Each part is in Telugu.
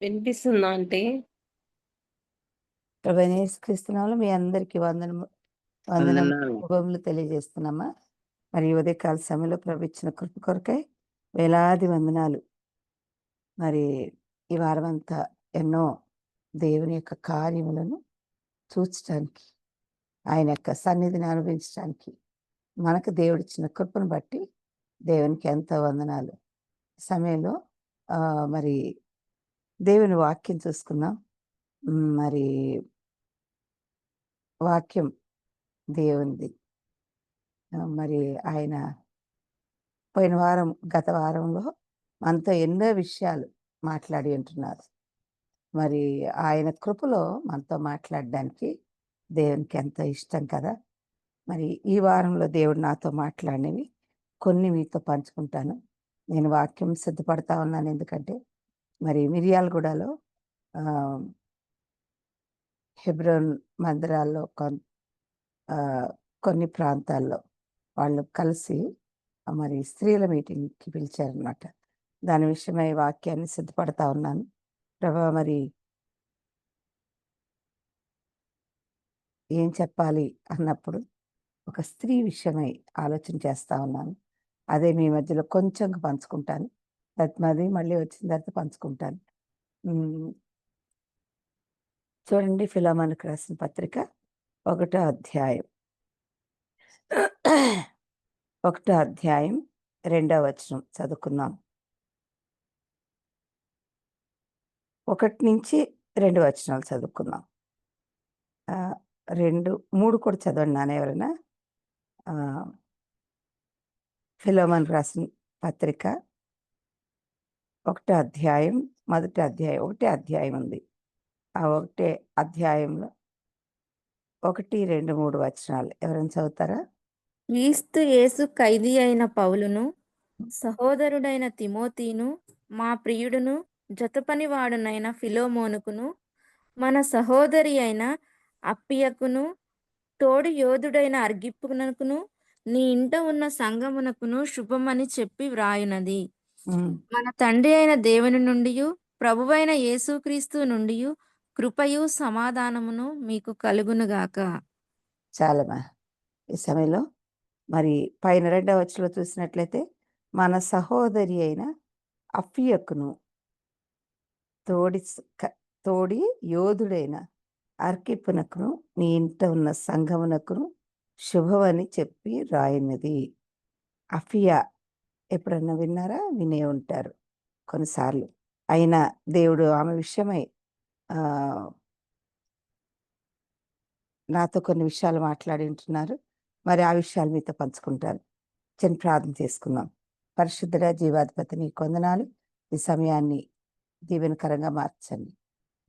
వినిపిస్తుందా అంటే ప్రభువైన యేసుక్రీస్తు నామములో మీ అందరికీ వందనములు, వందనాలు. శుభములు తెలియజేస్తున్నామా. మరి ఈ ఉదయకాల సమయంలో ప్రభు ఇచ్చిన కృప కొరకై వేలాది వందనాలు. మరి ఈ వారమంతా ఎన్నో దేవుని యొక్క కార్యములను చూచటానికి, ఆయన యొక్క సన్నిధిని అనుభవించడానికి మనకు దేవుడిచ్చిన కృపను బట్టి దేవునికి ఎంతో వందనాలు. ఈ సమయంలో మరి దేవుని వాక్యం చూసుకుందాం. మరి వాక్యం దేవునిది. మరి ఆయన గత వారంలో మనతో ఎన్నో విషయాలు మాట్లాడి ఉంటున్నారు. మరి ఆయన కృపలో మనతో మాట్లాడడానికి దేవునికి ఎంతో ఇష్టం కదా. మరి ఈ వారంలో దేవుడు నాతో మాట్లాడినవి కొన్ని మీతో పంచుకుంటాను. నేను వాక్యం సిద్ధపడతా ఉన్నాను. ఎందుకంటే మరి మిర్యాలగూడలో హెబ్రోన్ మందిరాల్లో కొన్ని ప్రాంతాల్లో వాళ్ళు కలిసి మరి స్త్రీల మీటింగ్కి పిలిచారనమాట. దాని విషయమై వాక్యాన్ని సిద్ధపడతా ఉన్నాను. ప్రభా, మరి ఏం చెప్పాలి అన్నప్పుడు ఒక స్త్రీ విషయమై ఆలోచన చేస్తా ఉన్నాను. అదే మీ మధ్యలో కొంచెం పంచుకుంటాను. అది మళ్ళీ వచ్చిన తర్వాత పంచుకుంటాను. చూడండి, ఫిలోమోనుకు రాసిన పత్రిక 1వ అధ్యాయం 2వ వచనం చదువుకుందాం. 1 నుంచి 2 వచనాలు చదువుకుందాం. 2, 3 కూడా చదవండి నాన్న ఎవరైనా. ఫిలోమోనుకు రాసిన పత్రిక 1వ అధ్యాయం, మొదటి అధ్యాయం, ఒకటే అధ్యాయం ఉంది. ఆ ఒకటే అధ్యాయంలో 1, 2, 3 వచనాలు ఎవరైనా చదువుతారా? క్రీస్తు యేసు ఖైదీ అయిన పౌలును, సహోదరుడైన తిమోతిను, మా ప్రియుడును జతపనివాడునైన ఫిలోమోనుకును, మన సహోదరి అయిన అప్పియకును, తోడు యోధుడైన అర్గిప్పునకును, నీ ఇంట ఉన్న సంగమునకును శుభమని చెప్పి వ్రాయునది. మన తండ్రి అయిన దేవుని నుండి, ప్రభువైన యేసుక్రీస్తు నుండి కృపయు సమాధానమును మీకు కలుగునుగాక. చాలమ్మా. ఈ సమయంలో మరి పైన 2వ వచనంలో చూసినట్లయితే, మన సహోదరి అయిన అప్పియకును, తోడి యోధుడైన అర్కిప్పునకును, నీ ఇంట ఉన్న సంఘమునకును శుభమని చెప్పి రాయినది. అఫియా ఎప్పుడన్నా విన్నారా? వినే ఉంటారు కొన్నిసార్లు. అయినా దేవుడు ఆమె విషయమై నాతో కొన్ని విషయాలు మాట్లాడి ఉంటున్నారు. మరి ఆ విషయాలు మీతో పంచుకుంటాను. చిన్న ప్రార్థన చేసుకుందాం. పరిశుద్ధుడా, జీవాధిపతి, నీకు వందనాలు. ఈ సమయాన్ని దీవెనకరంగా మార్చండి.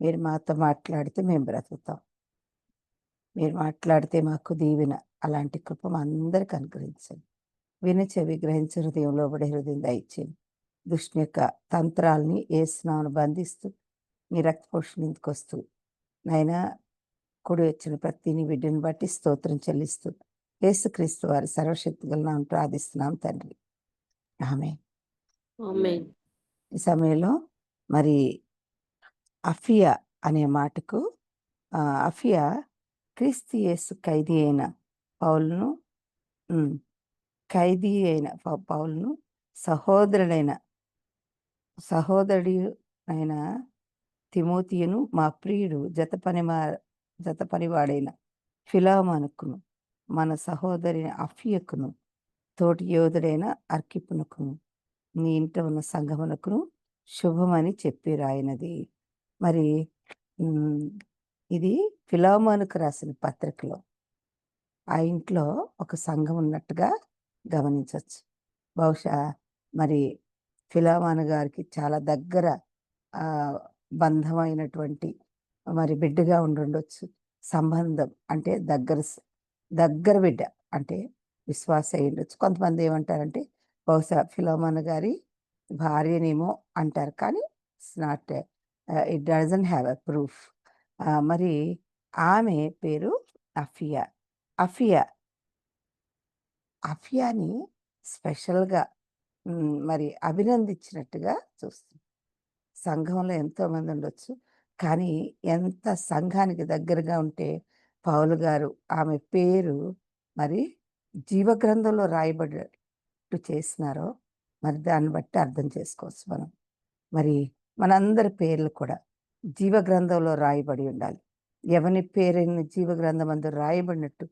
మీరు మాతో మాట్లాడితే మేము బ్రతుకుతాం. మీరు మాట్లాడితే మాకు దీవెన. అలాంటి కృప మా అందరికి అనుగ్రహించండి. విని చెవి గ్రహించే హృదయం, లోబడే హృదయం దయచేయండి. దుష్టుని యొక్క తంత్రాలని ఏసునామమున బంధిస్తూ మీ రక్తపోషణ ఇందుకొస్తూ నాయనా, కూడి వచ్చిన ప్రతి నీ బిడ్డను బట్టి స్తోత్రం చెల్లిస్తూ యేసుక్రీస్తు వారి సర్వశక్తి గల నామమున ప్రార్థిస్తున్నాం తండ్రి. ఆమేన్. ఆమేన్. ఈ సమయంలో మరి అఫియా అనే మాటకు అఫియా క్రీస్తు యేసు ఖైదీ అయిన పౌలును సహోదరుడి అయిన తిమోతియును, మా ప్రియుడు జతపనివాడైన ఫిలోమోనుకును, మన సహోదరి అఫియకును, తోటి యోధుడైన అర్కిప్పునకును, నీ ఇంట ఉన్న సంఘమునకును శుభమని చెప్పి రాయినది. మరి ఇది ఫిలోమోనుకు రాసిన పత్రికలో ఆ ఇంట్లో ఒక సంఘం ఉన్నట్టుగా గమనించవచ్చు. బహుశా మరి ఫిలోమోను గారికి చాలా దగ్గర బంధమైనటువంటి మరి బిడ్డగా ఉండుండొచ్చు. సంబంధం అంటే దగ్గర బిడ్డ అంటే విశ్వాస అయి ఉండొచ్చు. కొంతమంది ఏమంటారంటే బహుశా ఫిలోమోను గారి భార్యనేమో అంటారు. కానీ it doesn't have a proof. మరి ఆమె పేరు అఫియా. అఫియాని స్పెషల్గా మరి అభినందించినట్టుగా చూస్తుంది. సంఘంలో ఎంతోమంది ఉండొచ్చు. కానీ ఎంత సంఘానికి దగ్గరగా ఉంటే పౌలు గారు ఆమె పేరు మరి జీవగ్రంథంలో రాయబడేట్టు చేసినారో మరి దాన్ని బట్టి అర్థం చేసుకోవచ్చు మనం. మరి మనందరి పేర్లు కూడా జీవగ్రంథంలో రాయబడి ఉండాలి. ఎవని పేరైన జీవగ్రంథమందు రాయబడినట్టు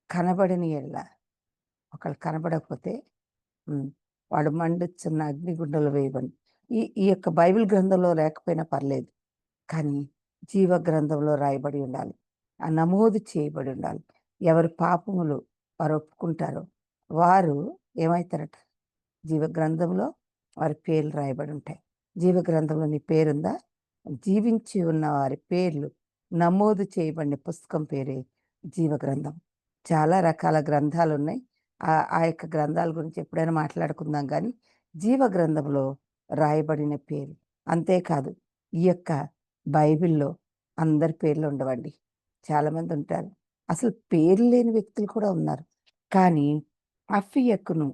కనబడని యెడల ఒకళ్ళు కనబడకపోతే వాడు మండుచున్న అగ్నిగుండంలో వేయబడి ఈ యొక్క బైబిల్ గ్రంథంలో లేకపోయినా పర్లేదు. కానీ జీవ గ్రంథంలో రాయబడి ఉండాలి. ఆ నమోదు చేయబడి ఉండాలి. ఎవరి పాపములు వారు ఒప్పుకుంటారో వారు ఏమవుతారట? జీవ గ్రంథంలో వారి పేర్లు రాయబడి ఉంటాయి. జీవ గ్రంథంలో నీ పేరుందా? జీవించి ఉన్న వారి పేర్లు నమోదు చేయబడిన పుస్తకం పేరే జీవ గ్రంథం. చాలా రకాల గ్రంథాలు ఉన్నాయి. ఆ యొక్క గ్రంథాల గురించి ఎప్పుడైనా మాట్లాడుకుందాం. కానీ జీవ గ్రంథంలో రాయబడిన పేరు. అంతేకాదు ఈ యొక్క బైబిల్‌లో అందరి పేర్లు ఉండవండి. చాలామంది ఉంటారు. అసలు పేరు లేని వ్యక్తులు కూడా ఉన్నారు. కానీ అఫీయకును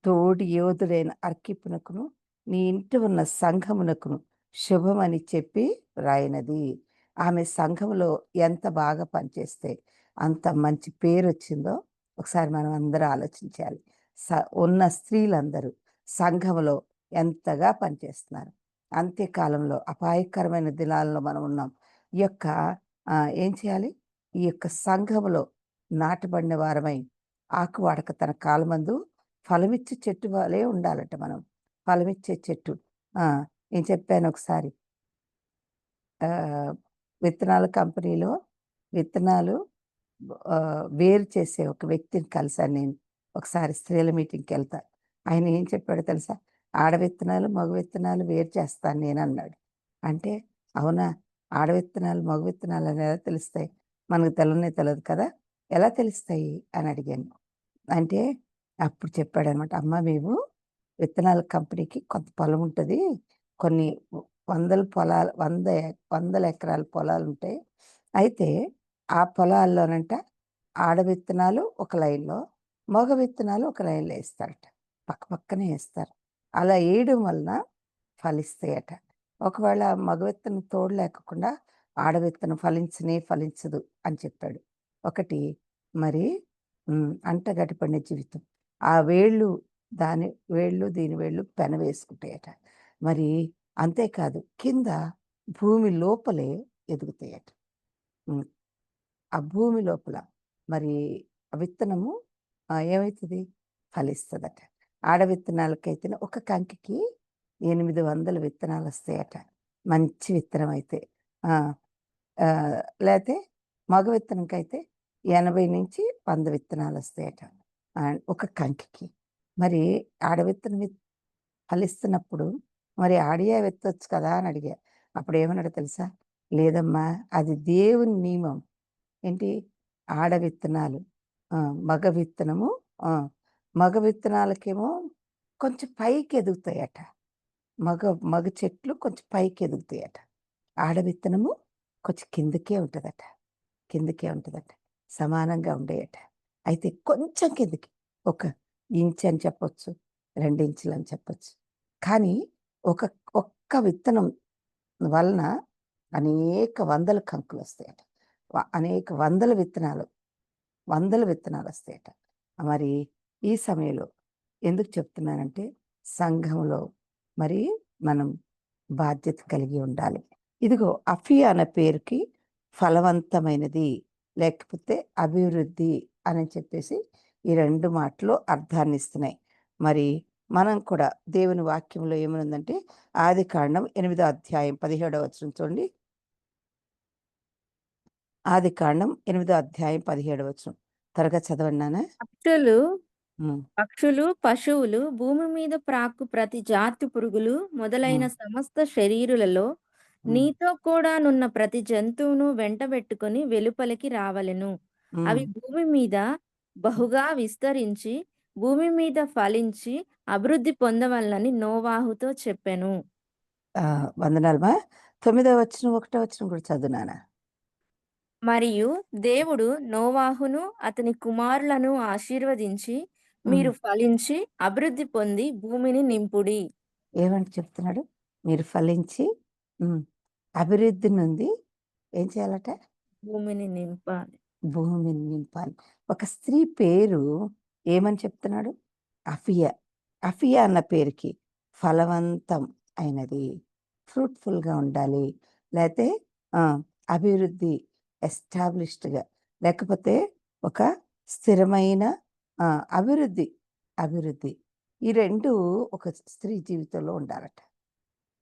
తోడి యోధుడైన అర్కిప్పునకును నీ ఇంట ఉన్న సంఘమునకును శుభమని చెప్పి రాయినది. ఆమె సంఘములో ఎంత బాగా పనిచేస్తే అంత మంచి పేరొచ్చిందో ఒకసారి మనం అందరూ ఆలోచించాలి. ఉన్న స్త్రీలందరూ సంఘములో ఎంతగా పనిచేస్తున్నారు. అంత్యకాలంలో అపాయకరమైన దినాల్లో మనం ఉన్నాం. ఈ యొక్క ఏం చేయాలి? ఈ యొక్క సంఘములో నాటబడిన వారమై ఆకు వాడక తన కాలమందు ఫలమిచ్చే చెట్టు వలే ఉండాలట మనం. ఫలమిచ్చే చెట్టు. నేను చెప్పాను ఒకసారి. విత్తనాల కంపెనీలో విత్తనాలు వేరు చేసే ఒక వ్యక్తిని కలిసాను నేను. ఒకసారి స్త్రీల మీటింగ్‌కి వెళ్తా. ఆయన ఏం చెప్పాడో తెలుసా? ఆడ విత్తనాలు, మగ విత్తనాలు వేరు చేస్తాను నేను అన్నాడు. అంటే అవునా? ఆడ విత్తనాలు, మగ విత్తనాలు అని ఎలా తెలుస్తాయి? మనకు తెలవనే తెలవదు కదా! ఎలా తెలుస్తాయి అని అడిగాను. అంటే అప్పుడు చెప్పాడనమాట. అమ్మ మేము విత్తనాల కంపెనీకి కొంత పొలం ఉంటది. కొన్ని వందల పొలాలు వందల ఎకరాల పొలాలుంటాయి. అయితే ఆ పొలాల్లోనంట ఆడ విత్తనాలు ఒక లైన్‌లో, మగ విత్తనాలు ఒక లైన్‌లో ఏస్తారట. పక్క పక్కనే ఏస్తారు. అలా ఏయడం వలన ఫలిస్తాయట. ఒకవేళ మగ విత్తనం తోడు లేకోకుండా ఆడ విత్తనం ఫలించదు అని చెప్పాడు. ఒకటి మరి అంటగట్టిపడిన జీవితం. ఆ వేళ్ళు దీని వేళ్ళు పెన వేసుకుంటాయట. మరి అంతేకాదు కింద భూమి లోపలే ఎదుగుతాయట. ఆ భూమి లోపల మరి ఆ విత్తనము ఏమైతది? ఫలిస్తదట. ఆడ విత్తనాలకైతేనే ఒక కంకికి 800 విత్తనాలొస్తాయట. మంచి విత్తనం అయితే. లేతే మగ విత్తనంకైతే 80-100 విత్తనాలొస్తాయట. ఒక కంకికి. మరి ఆడ విత్తనం ఫలిస్తున్నప్పుడు మరి ఆడియే విత్తొచ్చు కదా అని అడిగా. అప్పుడేమన్నాడో తెలుసా? లేదమ్మా అది దేవుని నియమం. ఏంటి? ఆడ విత్తనాలు. మగ విత్తనము మగ విత్తనాలకేమో కొంచెం పైకి ఎదుగుతాయట. మగ చెట్లు కొంచెం పైకి ఎదుగుతాయట. ఆడ విత్తనము కొంచెం కిందకే ఉంటదట. సమానంగా ఉండేయట. అయితే కొంచెం కిందకి ఒక ఇంచ్ అని చెప్పొచ్చు, 2 ఇంచులు అని చెప్పొచ్చు. కానీ ఒక్క విత్తనం వలన అనేక వందల కంకులొస్తాయట. అనేక వందల విత్తనాలొస్తాయట. మరి ఈ సమయంలో ఎందుకు చెప్తున్నానంటే సంఘంలో మరి మనం బాధ్యత కలిగి ఉండాలి. ఇదిగో అఫియా అనే పేరుకి ఫలవంతమైనది లేకపోతే అభివృద్ధి అని చెప్పేసి ఈ 2 మాటలు అర్థాన్ని ఇస్తున్నాయి. మరి మనం కూడా దేవుని వాక్యంలో ఏమనుందంటే ఆదికాండం 8వ అధ్యాయం 17వ వచనం చూడండి. ఆదికాండం 8వ అధ్యాయం 17వ వచనం. త్వరగా చదవండి నాన్న. పక్షులు, పశువులు, భూమి మీద ప్రాకు ప్రతి జాతి పురుగులు మొదలైన సమస్త శరీరులలో నీతో కూడా నున్న ప్రతి జంతువును వెంటబెట్టుకొని వెలుపలికి రావలెను. అవి భూమి మీద బహుగా విస్తరించి భూమి మీద ఫలించి అభివృద్ధి పొందవలనని నోవాహుతో చెప్పెను. వందనాలమ్మా. 9వ వచనం 1వ వచనం కూడా చదువు నాన్న. మరియు దేవుడు నోవాహును అతని కుమారులను ఆశీర్వదించి మీరు ఫలించి అభివృద్ధి పొంది భూమిని నింపుడి. ఏమంటే చెప్తున్నాడు? మీరు ఫలించి ఉమ్, అభివృద్ధి నుండి ఏం చేయాలట? భూమిని నింపాలి. భూమిని నింపాలి. ఒక స్త్రీ పేరు ఏమని చెప్తున్నాడు? అఫియ. అఫియ అన్న పేరుకి ఫలవంతం అయినది, ఫ్రూట్ఫుల్గా ఉండాలి, లేకపోతే అభివృద్ధి, ఎస్టాబ్లిష్డ్గా, లేకపోతే ఒక స్థిరమైన అభివృద్ధి. అభివృద్ధి ఈ రెండు ఒక స్త్రీ జీవితంలో ఉండాలట.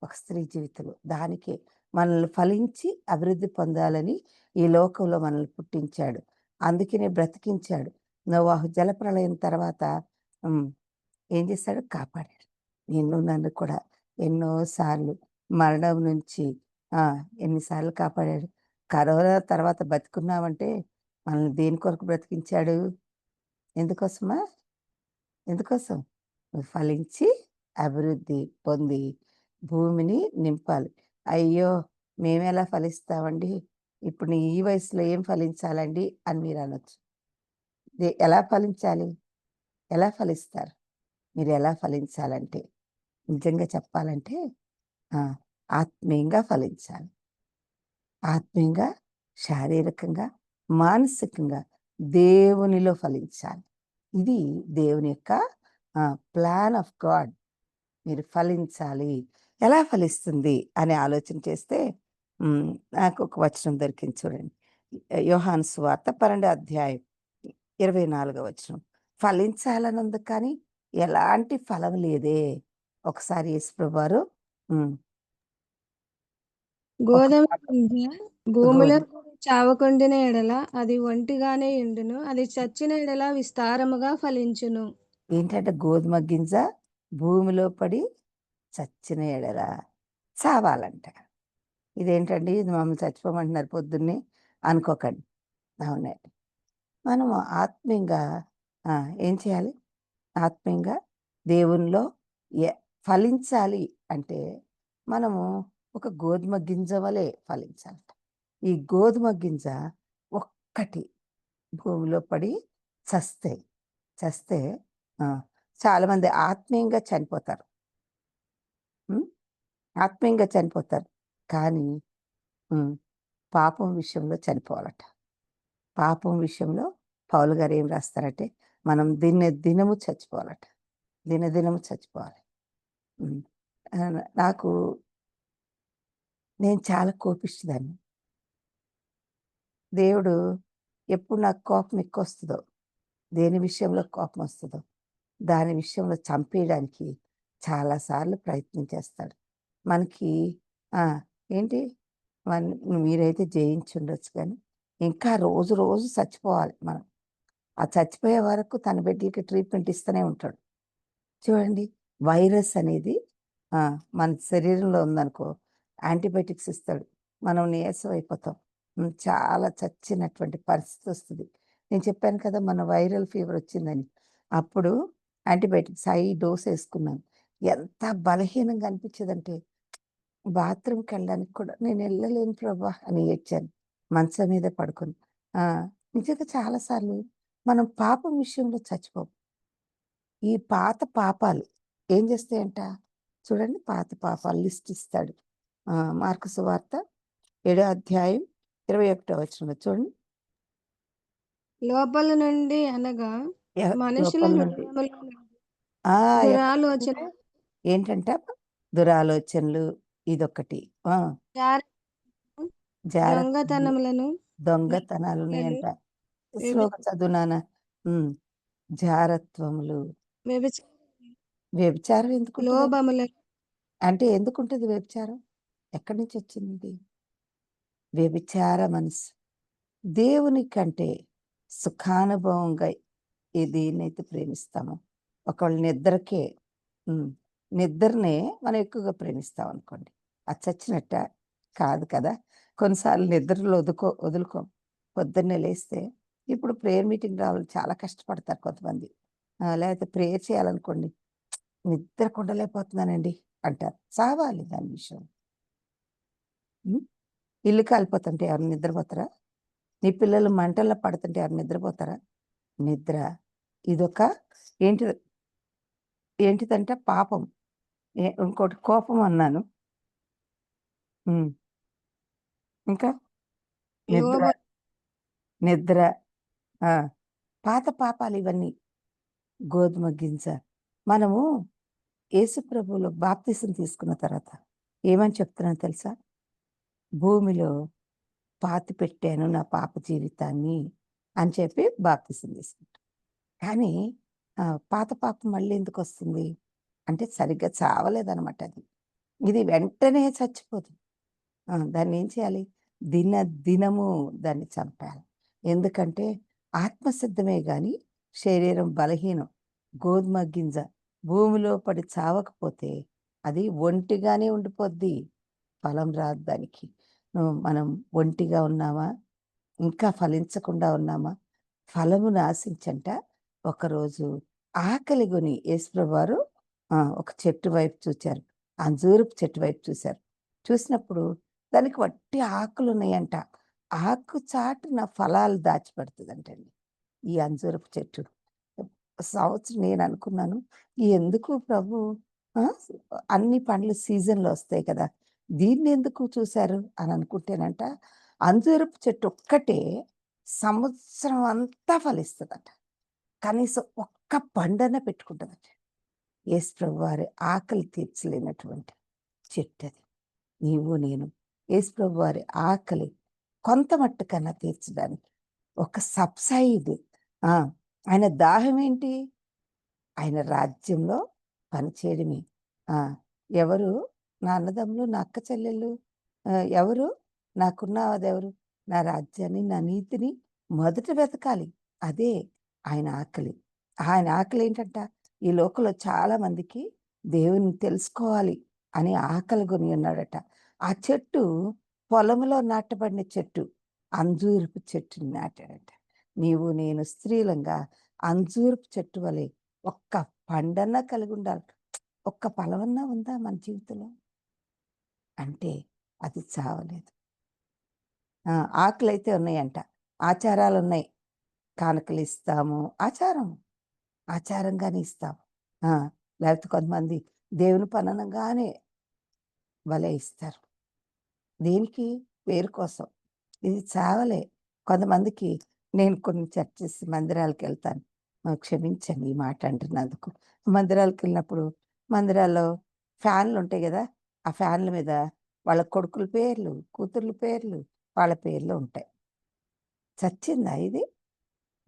ఒక స్త్రీ జీవితంలో దానికే మనల్ని ఫలించి అభివృద్ధి పొందాలని ఈ లోకంలో మనల్ని పుట్టించాడు. అందుకనే బ్రతికించాడు. నోవాహు జలప్రళయం తర్వాత ఏం చేశాడు? కాపాడాడు. నిన్ను నన్ను కూడా ఎన్నోసార్లు మరణం నుంచి ఎన్నిసార్లు కాపాడాడు. కరోనా తర్వాత బతుకున్నామంటే మనల్ని దేని కొరకు బ్రతికించాడు? ఎందుకోసమా? ఎందుకోసం? నువ్వు ఫలించి అభివృద్ధి పొంది భూమిని నింపాలి. అయ్యో! మేమెలా ఫలిస్తామండి? ఇప్పుడు ఈ వయసులో ఏం ఫలించాలండి అని మీరు అనొచ్చు. ఎలా ఫలించాలి? ఎలా ఫలిస్తారు? మీరు ఎలా ఫలించాలంటే నిజంగా చెప్పాలంటే ఆత్మీయంగా ఫలించాలి. ఆత్మీయంగా, శారీరకంగా, మానసికంగా దేవునిలో ఫలించాలి. ఇది దేవుని యొక్క ప్లాన్ ఆఫ్ గాడ్. మీరు ఫలించాలి. ఎలా ఫలిస్తుంది అని ఆలోచన చేస్తే నాకు ఒక వచనం దొరికింది చూడండి. యోహాను సువార్త 12వ అధ్యాయం 24వ వచనం. ఫలించాలని ఉంది కానీ ఎలాంటి ఫలం లేదే. ఒకసారి యేసుప్రభు వారు గోధుమ గింజ భూమిలో గోధుమ చావకుండిన ఎడల అది ఒంటిగానే ఎండును, అది చచ్చిన ఎడల విస్తారముగా ఫలించును. ఏంటంటే గోధుమ గింజ భూమిలో పడి చచ్చిన ఎడల చావాలంట. ఇదేంటండి, ఇది మమ్మల్ని చచ్చిపోమంటున్నారు పొద్దున్నే అనుకోకండి. అవునండి, మనము ఆత్మీయంగా ఏం చేయాలి? ఆత్మీయంగా దేవునిలో ఫలించాలి అంటే మనము ఒక గోధుమ గింజ వలె ఫలించాలంట. ఈ గోధుమ గింజ ఒక్కటి భూమిలో పడి చస్తే చస్తే చాలామంది ఆత్మీయంగా చనిపోతారు. ఆత్మీయంగా చనిపోతారు కానీ పాపం విషయంలో చనిపోవాలట. పాపం విషయంలో పౌలు గారు ఏం రాస్తారంటే మనం దినము చచ్చిపోవాలట. దినదినము చచ్చిపోవాలి. నేను చాలా కోపిష్టిదాన్ని. దేవుడు ఎప్పుడు నాకు కోపం ఎక్కువ వస్తుందో, దేని విషయంలో కోపం వస్తుందో దాని విషయంలో చంపేయడానికి చాలాసార్లు ప్రయత్నం చేస్తాడు. మనకి ఏంటి మీరైతే జయించుండొచ్చు కానీ ఇంకా రోజు రోజు చచ్చిపోవాలి మనం. ఆ చచ్చిపోయే వరకు తన బిడ్డలకి ట్రీట్మెంట్ ఇస్తూనే ఉంటాడు. చూడండి, వైరస్ అనేది మన శరీరంలో ఉందనుకో యాంటీబయాటిక్స్ ఇస్తాడు, మనం నీరసం అయిపోతాం, చాలా చచ్చినటువంటి పరిస్థితి వస్తుంది. నేను చెప్పాను కదా మన వైరల్ ఫీవర్ వచ్చిందని, అప్పుడు యాంటీబయాటిక్స్ హై డోస్ వేసుకున్నాను. ఎంత బలహీనంగా అనిపించేదంటే బాత్రూమ్కి వెళ్ళడానికి కూడా నేను వెళ్ళలేను ప్రభా అని ఏడ్చాను మంచం మీద పడుకొని. నిజంగా చాలాసార్లు మనం పాపం విషయంలో చచ్చిపోం. ఈ పాత పాపాలు ఏం చేస్తాయంట చూడండి. పాత పాపాలు లిస్ట్ ఇస్తాడు. మార్కు సువార్త 7వ అధ్యాయం 21వ వచనం చూడండి. లోపల నుండి అనగా మనుషుల లోపల నుండి హృదయముల నుండి దురాలోచన, ఏంటంట? దురాలోచనలు. ఇదొకటి. దొంగతనములను, దొంగతనాలు ఉన్నాయంట. శ్లోక చదువునానా. జారత్వములు. వ్యభిచారం ఎందుకు? లోభములను. అంటే ఎందుకుంటుంది వ్యభిచారం? ఎక్కడి నుంచి వచ్చింది వ్యభిచార మనసు? దేవుని కంటే సుఖానుభవంగా దేన్నైతే ప్రేమిస్తామో, ఒకవేళ నిద్రనే మనం ఎక్కువగా ప్రేమిస్తాం అనుకోండి, అది చచ్చినట్ట కాదు కదా. కొన్నిసార్లు నిద్రలో వదులుకోం. పొద్దున్నే లేస్తే ఇప్పుడు ప్రేయర్ మీటింగ్ రావాలి చాలా కష్టపడతారు కొంతమంది. లేకపోతే ప్రేయర్ చేయాలనుకోండి, నిద్ర కొండలేకపోతున్నానండి అంటారు. చావాలి దాని విషయం. ఇల్లు కాలిపోతుంటే ఎవరు నిద్రపోతారా? నీ పిల్లలు మంటల్లో పడుతుంటే ఎవరు నిద్రపోతారా? నిద్ర ఇదొక ఏంటిదంటే పాపం. ఇంకోటి కోపం అన్నాను. ఉమ్, ఇంకా నిద్ర, లోబ నిద్ర, ఆ పాత పాపాలు ఇవన్నీ. గోధుమ గింజ. మనము యేసు ప్రభువులో బాప్తిసం తీసుకున్న తర్వాత ఏమని చెప్తున్నాను తెలుసా? భూమిలో పాతి పెట్టాను నా పాప జీవితాన్ని అని చెప్పి బాప్తిసం తీసుకుంటాం. కానీ పాత పాపం మళ్ళీ ఎందుకు వస్తుంది అంటే సరిగ్గా చావలేదనమాట అది. ఇది వెంటనే చచ్చిపోదు. దాన్ని ఏం చేయాలి? దినము దాన్ని చంపాలి. ఎందుకంటే ఆత్మసిద్ధమే గాని శరీరం బలహీనం. గోధుమ గింజ భూమిలో పడి చావకపోతే అది ఒంటిగానే ఉండిపోద్ది. ఫలం రాదు దానికి. మనం ఒంటిగా ఉన్నామా? ఇంకా ఫలించకుండా ఉన్నామా? ఫలమును ఆశించంట ఒకరోజు ఆకలిగొని యేసుప్రభువారు ఒక చెట్టు వైపు చూచారు. అంజూరపు చెట్టు వైపు చూశారు. చూసినప్పుడు దానికి వట్టి ఆకులున్నాయంట. ఆకు చాటున ఫలాలు దాచిపెడుతుందంటండి ఈ అంజూరపు చెట్టు. సంవత్సరం నేను అనుకున్నాను, ఎందుకు ప్రభు ఆ, అన్ని పండ్లు సీజన్లో వస్తాయి కదా, దీన్ని ఎందుకు చూశారు అని అనుకుంటేనంట, అంజూరపు చెట్టు ఒక్కటే సంవత్సరం అంతా ఫలిస్తుందట. కనీసం ఒక్క పండన పెట్టుకుంటుందట. యేసు ప్రభు వారి ఆకలి తీర్చలేనటువంటి చెట్టు అది. నీవు నేను యేసు ప్రభు వారి ఆకలి కొంత మట్టుకన్నా తీర్చడానికి ఒక సబ్సైడ్. ఆయన దాహం ఏంటి? ఆయన రాజ్యంలో పనిచేయడమే. ఎవరు నా అన్నదమ్ములు, నా అక్క చెల్లెళ్ళు, ఎవరు నాకున్నదెవరు? నా రాజ్యాన్ని, నా నీతిని మొదట వెతకాలి. అదే ఆయన ఆకలి. ఆయన ఆకలి ఏంటంట, ఈ లోకంలో చాలా మందికి దేవుని తెలుసుకోవాలి అని ఆకలి కొని ఉన్నాడట. ఆ చెట్టు పొలంలో నాటబడిన చెట్టు, అంజూరపు చెట్టుని నాటాడట. నీవు నేను స్త్రీలంగా అంజూరపు చెట్టు వలె ఒక్క పండన్నా కలిగి ఉండాలి. ఒక్క ఫలమన్నా ఉందా మన జీవితంలో అంటే అది చావలేదు. ఆకులైతే ఉన్నాయంట, ఆచారాలు ఉన్నాయి. కానుకలు ఇస్తాము, ఆచారంగానే ఇస్తాము. లేకపోతే కొంతమంది దేవుని పననగానే వలె ఇస్తారు. దేనికి? పేరు కోసం. ఇది చావలే. కొంతమందికి నేను కొన్ని చర్చెస్ మందిరాలకు వెళ్తాను. క్షమించండి ఈ మాట అంటున్నందుకు. మందిరాలకు వెళ్ళినప్పుడు మందిరాల్లో ఫ్యాన్లు ఉంటాయి కదా, ఆ ఫ్యాన్ల మీద వాళ్ళ కొడుకుల పేర్లు, కూతుర్ల పేర్లు, వాళ్ళ పేర్లు ఉంటాయి. చచ్చిందా ఇది?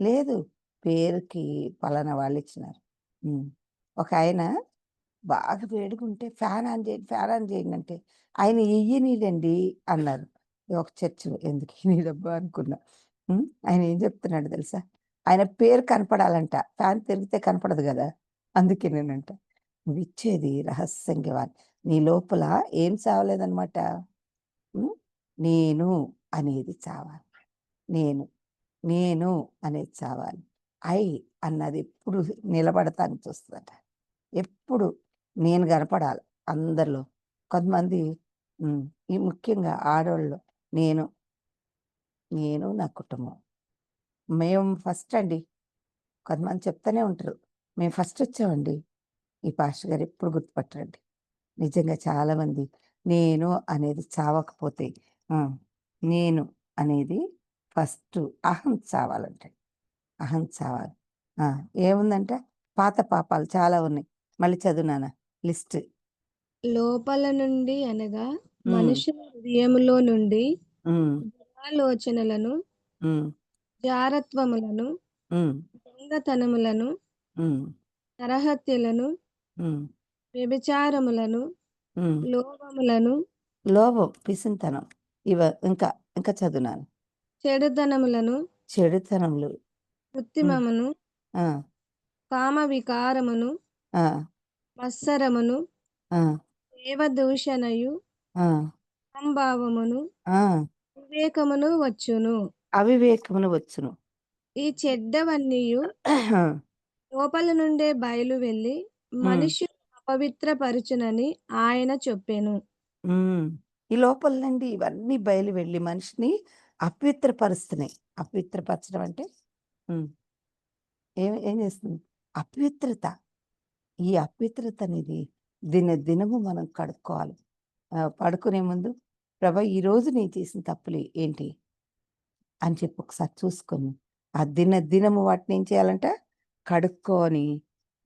లేదు. పేరుకి పలానా వాళ్ళు ఇచ్చినారు. ఒక ఆయన బాగా వేడిగుంటే ఫ్యాన్ ఆన్ చేయండి, ఫ్యాన్ ఆన్ చేయండి అంటే ఆయన ఎయ్యనీడండి అన్నారు. ఒక చర్చిలో. ఎందుకు ఎయ్యనీడబ్బా అనుకున్నా. ఆయన ఏం చెప్తున్నాడు తెలుసా? ఆయన పేరు కనపడాలంట. ఫ్యాన్ తిరిగితే కనపడదు కదా, అందుకేనేనంట. నువ్వు ఇచ్చేది రహస్యంగా ఇవ్వాలి. నీ లోపల ఏం చావలేదనమాట. నేను అనేది చావాలి. నేను అనేది చావాలి. అన్నది ఎప్పుడు నిలబడతానికి చూస్తుందట. ఎప్పుడు నేను కనపడాలి అందరిలో. కొంతమంది ఈ ముఖ్యంగా ఆడవాళ్ళు, నేను నా కుటుంబం, మేము ఫస్ట్ అండి. కొంతమంది చెప్తూనే ఉంటారు, మేము ఫస్ట్ వచ్చామండి. ఈ పాస్టర్ గారు ఎప్పుడు గుర్తుపట్టరండి. నిజంగా చాలామంది నేను అనేది చావకపోతే, నేను అనేది ఫస్ట్ అహం చావాలంటే, అహం చావాలి. ఏముందంటే పాత పాపాలు చాలా ఉన్నాయి. మళ్ళీ చదువునానా లిస్ట్. లోపల నుండి అనగా మనుషుల హృదయములో నుండి దురాలోచనలను, జారత్వములను, దొంగతనములను, నరహత్యలను, వ్యభిచారములను, లోభములను, లోభం, పిసింతనం, ఇంకా ఇంకా చదువునాను. చెడుతనములు, కృత్రిమమును, కామ వికారమును, మత్సరమును, దేవదూషణయు, సంభావమును, అవివేకమును వచ్చును. ఈ చెడ్డవన్నీయు లోపల నుండే బయలు వెళ్ళి మనుష్యుని అపవిత్రపరచునని ఆయన చెప్పెను. ఈ లోపల నుండి ఇవన్నీ బయలు వెళ్ళి మనిషిని అపవిత్రపరుస్తున్నాయి. అపవిత్రపరచడం అంటే ఏం చేస్తుంది? అపవిత్రత. ఈ అపవిత్రత అనేది దినము మనం కడుక్కోవాలి. పడుకునే ముందు ప్రభా ఈరోజు నేను చేసిన తప్పులు ఏంటి అని చెప్పి ఒకసారి చూసుకొని ఆ దినము వాటిని ఏం చేయాలంట కడుక్కొని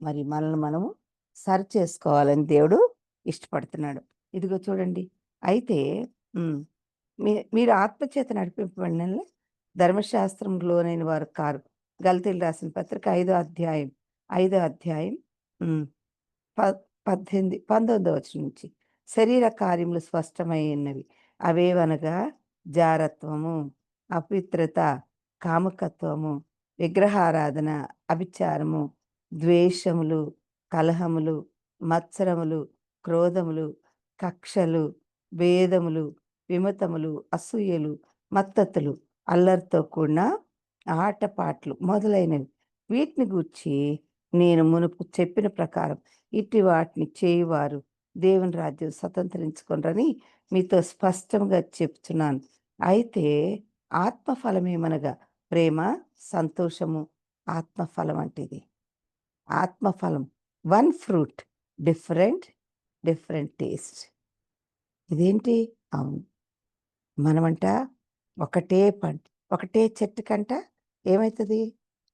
మరి మనల్ని మనము సరి చేసుకోవాలని దేవుడు ఇష్టపడుతున్నాడు. ఇదిగో చూడండి. అయితే మీరు ఆత్మచేత నడిపింపబడిన ధర్మశాస్త్రం లోనైన వారు కారు. గలతీయులకు రాసిన పత్రిక 5వ అధ్యాయం 19వ వచనం నుంచి శరీర కార్యములు స్పష్టమైనవి. అవేవనగా జారత్వము, అపవిత్రత, కాముకత్వము, విగ్రహారాధన, అభిచారము, ద్వేషములు, కలహములు, మత్సరములు, క్రోధములు, కక్షలు, భేదములు, విమతములు, అసూయలు, మత్తతులు, అల్లరితో కూడిన ఆటపాట్లు మొదలైనవి. వీటిని గూర్చి నేను మునుపు చెప్పిన ప్రకారం ఇట్టి వాటిని చేయువారు దేవుని రాజ్యం స్వతంత్రించుకొనరని మీతో స్పష్టంగా చెప్తున్నాను. అయితే ఆత్మఫలమేమనగా ప్రేమ, సంతోషము. ఆత్మఫలం అంటే ఇది. ఆత్మఫలం వన్ ఫ్రూట్, డిఫరెంట్ టేస్ట్. ఇదేంటి? అవును, మనమంట ఒకటే చెట్టు కంట ఏమవుతుంది?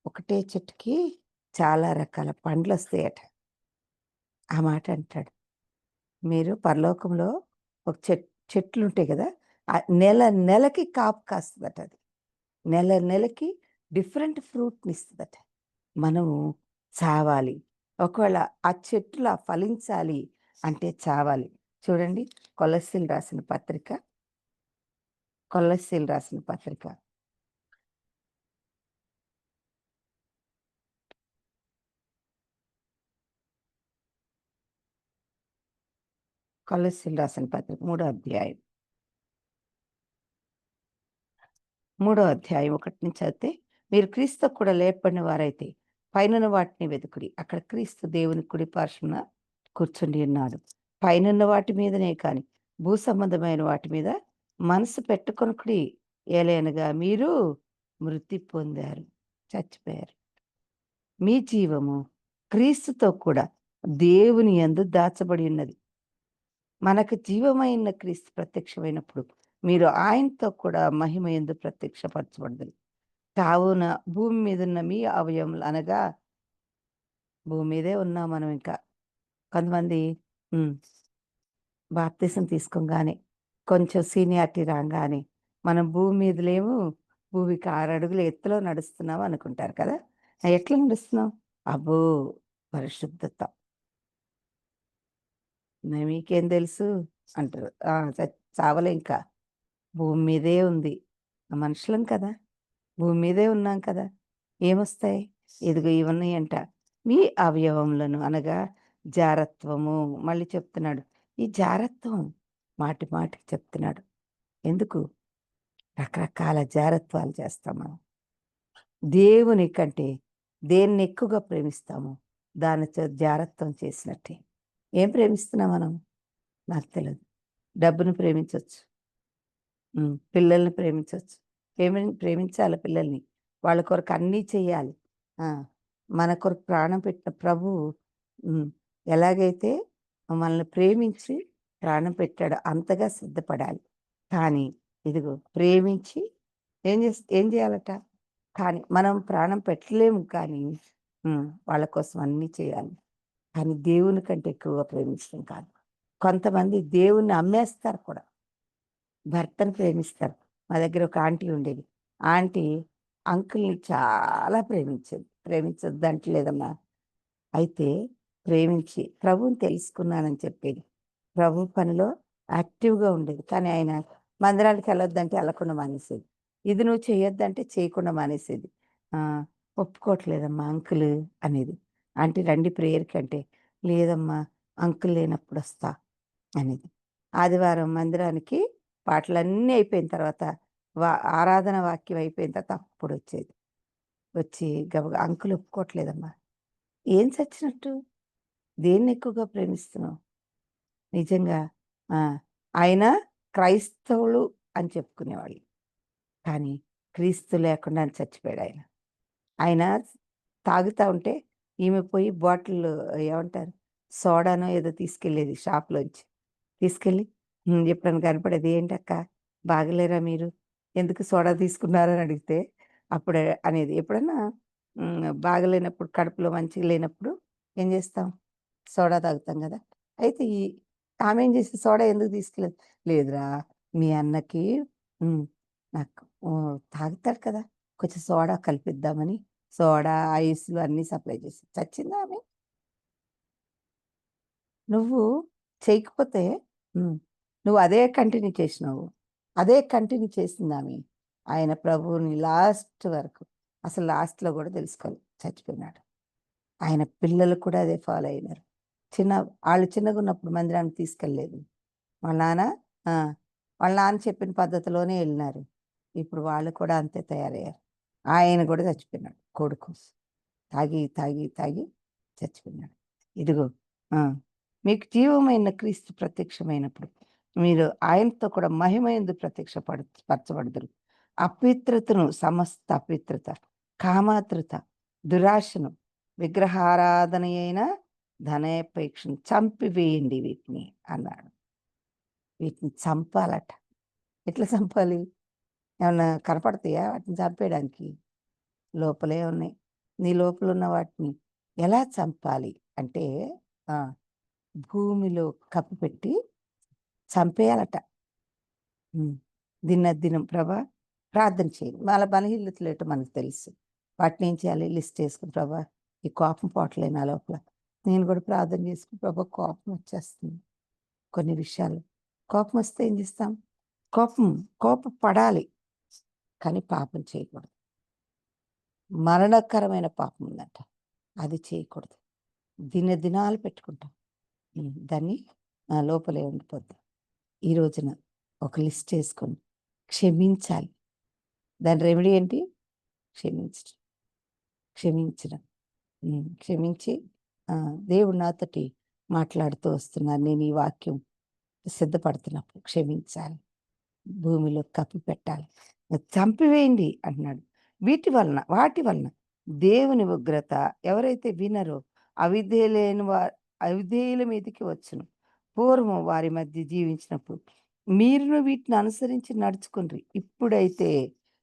ఒకటే చెట్టుకి చాలా రకాల పండ్లు వస్తాయట. ఆ మాట అంటాడు. మీరు పరలోకంలో ఒక చెట్లు ఉంటాయి కదా, నెలకి కాపు కాస్తుందట. అది నెలకి డిఫరెంట్ ఫ్రూట్ని ఇస్తుందట. మనము చావాలి. ఒకవేళ ఆ చెట్టులా ఫలించాలి అంటే చావాలి. చూడండి, కొలస్సీలు రాసిన పత్రిక 3వ అధ్యాయం 1 నుంచి చదివితే, మీరు క్రీస్తు కూడా లేపబడిన వారైతే పైనున్న వాటిని వెతుకుడి. అక్కడ క్రీస్తు దేవుని కుడి పార్శ్వన కూర్చుండి ఉన్నాడు. పైనున్న వాటి మీదనే కాని భూ సంబంధమైన వాటి మీద మనసు పెట్టుకొనుకుడి. ఏలైనగా మీరు మృతి పొందారు, చచ్చిపోయారు. మీ జీవము క్రీస్తుతో కూడా దేవుని యందు దాచబడి ఉన్నది. మనకు జీవమైన క్రీస్తు ప్రత్యక్షమైనప్పుడు మీరు ఆయనతో కూడా మహిమ యందు ప్రత్యక్షపరచబడదు. కావున భూమి మీద ఉన్న మీ అవయవములు, అనగా భూమి మీదే ఉన్నాం మనం. ఇంకా కొంతమంది బాప్తిసం తీసుకోగానే కొంచెం సీనియారిటీ రాగానే మనం భూమి మీద లేము, భూమికి 6 అడుగుల ఎత్తులో నడుస్తున్నాం అనుకుంటారు కదా. ఎట్లా నడుస్తున్నాం? అబ్బో, పరిశుద్ధత, మీకేం తెలుసు అంటారు. చావలే, ఇంకా భూమి మీదే ఉంది. మనుషులం కదా, భూమి మీదే ఉన్నాం కదా. ఏమొస్తాయి? ఇదిగో ఇవన్నీ అంట. మీ అవయవములను, అనగా జారత్వము. మళ్ళీ చెప్తున్నాడు, ఈ జారత్వం మాటికి చెప్తున్నాడు. ఎందుకు? రకరకాల జారత్వాలు చేస్తాం మనం. దేవుని కంటే దేన్ని ఎక్కువగా ప్రేమిస్తాము దానితో జారత్వం చేసినట్టే. ఏం ప్రేమిస్తున్నాం మనం? నాకు తెలియదు. డబ్బును ప్రేమించవచ్చు, పిల్లల్ని ప్రేమించవచ్చు. ప్రేమించాలి పిల్లల్ని, వాళ్ళ కొరకు అన్నీ చెయ్యాలి. మన కొరకు ప్రాణం పెట్టిన ప్రభువు ఎలాగైతే మనల్ని ప్రేమించి ప్రాణం పెట్టాడో అంతగా సిద్ధపడాలి. కానీ ఇదిగో ప్రేమించి ఏం చేయాలట? కానీ మనం ప్రాణం పెట్టలేము, కానీ వాళ్ళ కోసం అన్నీ చేయాలి. కానీ దేవుని కంటే ఎక్కువగా ప్రేమిస్తాం కాదు. కొంతమంది దేవుణ్ణి అమ్మేస్తారు కూడా, భర్తను ప్రేమిస్తారు. మా దగ్గర ఒక ఆంటీ ఉండేది. ఆంటీ అంకుల్ని చాలా ప్రేమించొద్దు అంటలేదమ్మా. అయితే ప్రేమించి ప్రభువుని తెలుసుకున్నానని చెప్పేది. ప్రభు పనిలో యాక్టివ్గా ఉండేది. కానీ ఆయన మందిరానికి వెళ్ళొద్దంటే వెళ్ళకుండా మానేసేది. ఇది నువ్వు చేయొద్దంటే చేయకుండా మానేసేది. ఒప్పుకోవట్లేదమ్మా అంకుల్ అనేది. ఆంటీ రండి ప్రేయర్కి అంటే, లేదమ్మా అంకుల్ లేనప్పుడు వస్తా అనేది. ఆదివారం మందిరానికి పాటలన్నీ అయిపోయిన తర్వాత, ఆరాధన వాక్యం అయిపోయిన తర్వాత అప్పుడు వచ్చేది. వచ్చి గబగబా, అంకుల్ ఒప్పుకోవట్లేదమ్మా. ఏం చచ్చినట్టు? దేన్ని ఎక్కువగా ప్రేమిస్తున్నావు? నిజంగా ఆయన క్రైస్తవులు అని చెప్పుకునేవాళ్ళు, కానీ క్రీస్తు లేకుండా చచ్చిపోయాడు ఆయన. ఆయన తాగుతూ ఉంటే ఈమె పోయి బాటిల్, ఏమంటారు, సోడానో ఏదో తీసుకెళ్ళేది షాప్లోంచి తీసుకెళ్ళి ఎప్పుడైనా కనపడేది, "ఏంటక్క బాగలేరా మీరు? ఎందుకు సోడా తీసుకున్నారని" అడిగితే అప్పుడు అనేది. ఎప్పుడన్నా బాగలేనప్పుడు, కడుపులో మంచిగా లేనప్పుడు ఏం చేస్తాం? సోడా తాగుతాం గదా! అయితే ఆమె ఏం చేసింది, సోడా ఎందుకు తీసుకెళ్ళేది? "లేదురా మీ అన్నకి హ్మ్. నాకు తాగుతాడు కదా! కొంచెం సోడా కలిపిద్దామని సోడా, ఐస్‌లు అన్నీ సప్లై చేసింది." చచ్చిందా ఆమె? నువ్వు చేయకపోతే హ్మ్. నువ్వు అదే కంటిన్యూ చేసినావు. అదే కంటిన్యూ చేసిందామె. ఆయన ప్రభువుని లాస్ట్ వరకు. అసలు లాస్ట్‌లో గూడా తెలుసుకోలే. చచ్చిపోయినాడు. ఆయన పిల్లలు కూడా అదే ఫాలో అయినారు. ఆళ్ళు చిన్నగున్నప్పుడు మందిరానికి తీసుకెళ్ళలేదు. వాళ్ళ నాన్న ఆ! వాళ్ళ నాన్న చెప్పిన పద్ధతిలోనే ఎళ్ళినారు. ఇప్పుడు వాళ్ళు కూడా అంతే తయారయ్యారు. ఆయన గూడా చచ్చిపోయినాడు కొడుకు. తాగి, తాగి, తాగి చచ్చిపోయినాడు. ఇదిగో ఆ! మీకు జీవమైన క్రీస్తు ప్రత్యక్షమైనప్పుడు మీరు ఆయనతో కూడా మహిమయందు పరచబడుదురు. అపవిత్రతను, సమస్త అపవిత్రత, కామాతృత, దురాశను, విగ్రహారాధన అయిన ధనాపేక్షను చంపివేయండి వీటిని అన్నాడు. వీటిని చంపాలట. ఎట్లా చంపాలి? ఏమన్నా కనపడతాయా వాటిని చంపేయడానికి? లోపలే ఉన్నాయి. నీ లోపల ఉన్న వాటిని ఎలా చంపాలి అంటే ఆ! భూమిలో కప్పిపెట్టి చంపేయాలట. దినం ప్రభా ప్రార్థన చేయండి. వాళ్ళ బలహీనతలేటో మనకు తెలుసు. వాటిని ఏం చేయాలి? లిస్ట్ చేసుకుని, ప్రభా ఈ కోపం పోవట్లే నా లోపల. నేను కూడా ప్రార్థన చేసుకుని, ప్రభా కోపం వచ్చేస్తుంది కొన్ని విషయాలు. కోపం వస్తే ఏం చేస్తాం? కోపం కోపపడాలి. కానీ పాపం చేయకూడదు. మరణకరమైన పాపం ఉందంట. అది చేయకూడదు. దినాలు పెట్టుకుంటాం. దాన్ని లోపలే ఉండిపోద్ది. ఈ రోజున ఒక లిస్ట్ చేసుకొని క్షమించాలి. దాని రెమెడీ ఏంటి? క్షమించడం. క్షమించడం. క్షమించి దేవుడు నాతోటి మాట్లాడుతూ వస్తున్నారు. నేను ఈ వాక్యం సిద్ధపడుతున్నప్పుడు క్షమించాలి. భూమిలో కప్పిపెట్టాలి. చంపివేయండి అంటున్నాడు. వాటి వలన దేవుని ఉగ్రత ఎవరైతే వినరో అవిధేయుల మీదకి వచ్చును. పూర్వం వారి మధ్య జీవించినప్పుడు మీరును వీటిని అనుసరించి నడుచుకుండ్రి. ఇప్పుడైతే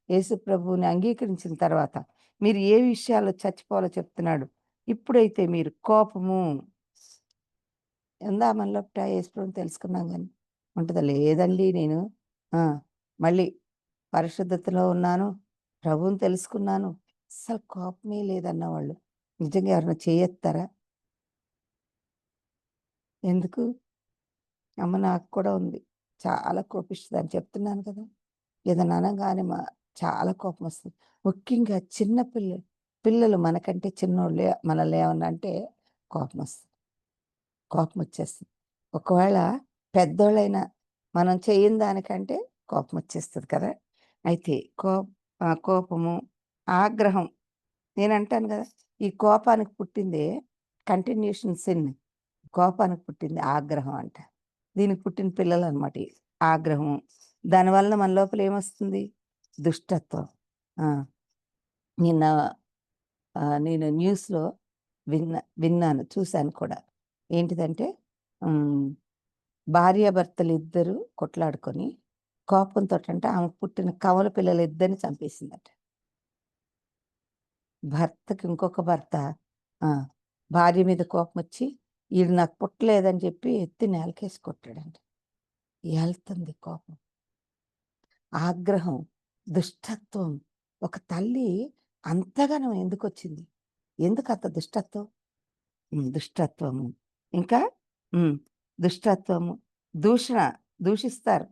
యేసు ప్రభువుని అంగీకరించిన తర్వాత మీరు ఏ విషయాల్లో చచ్చిపోవాలో చెప్తున్నాడు. ఇప్పుడైతే మీరు కోపము ఉందా మనలోపట? యేసు ప్రభువుని తెలుసుకున్నాం గాని ఉంటదా? లేదండి నేను ఆ! మళ్ళీ పరిశుద్ధతలో ఉన్నాను. ప్రభువుని తెలుసుకున్నాను. అస్సలు కోపమే లేదన్నవాళ్ళు నిజంగా ఎవరైనా చేయెత్తారా? ఎందుకు? అమ్మ నాకు కూడా ఉంది. చాలా కోపిష్టిదని చెప్తున్నాను కదా! ఏదైనా అనంగానే చాలా కోపమొస్తది. ముఖ్యంగా చిన్న పిల్లలు మనకంటే చిన్నోళ్ళే మనల్ని ఏమన్నా అంటే కోపమొస్తది. కోపమొచ్చేస్తది. ఒకవేళ పెద్దోళ్ళైనా మనం చెయ్యని దానికంటే కోపమొచ్చేస్తది కదా! అయితే కోపము, ఆగ్రహం నేనంటాను గదా! ఈ కోపానికి పుట్టిందే కంటిన్యూషన్ సిన్. కోపానికి పుట్టింది ఆగ్రహం అంట. దీనికి పుట్టిన పిల్లలనమాట ఆగ్రహం. దానివలన మన లోపల ఏమొస్తుంది? దుష్టత్వం. ఆ! నిన్న నేను న్యూస్‌లో విన్నాను, చూశాను కూడా. ఏంటిదంటే హ్మ్. భార్యాభర్తలిద్దరూ కొట్లాడుకొని కోపంతోటంట ఆమెకు పుట్టిన కవల పిల్లలిద్దరిని చంపేసిందట. భర్తకి ఇంకొక భర్త ఆ! భార్య మీద కోపమొచ్చి ఈడు నాకు పుట్టలేదని చెప్పి ఎత్తి నేలకేసి కొట్టాడంట. ఎళ్తుంది కోపం. ఆగ్రహం, దుష్టత్వం. ఒక తల్లి అంతగనం ఎందుకొచ్చింది? ఎందుకంత దుష్టత్వం? దుష్టత్వము. ఇంకా హ్మ్. దుష్టత్వము, దూషణ, దూషిస్తారు.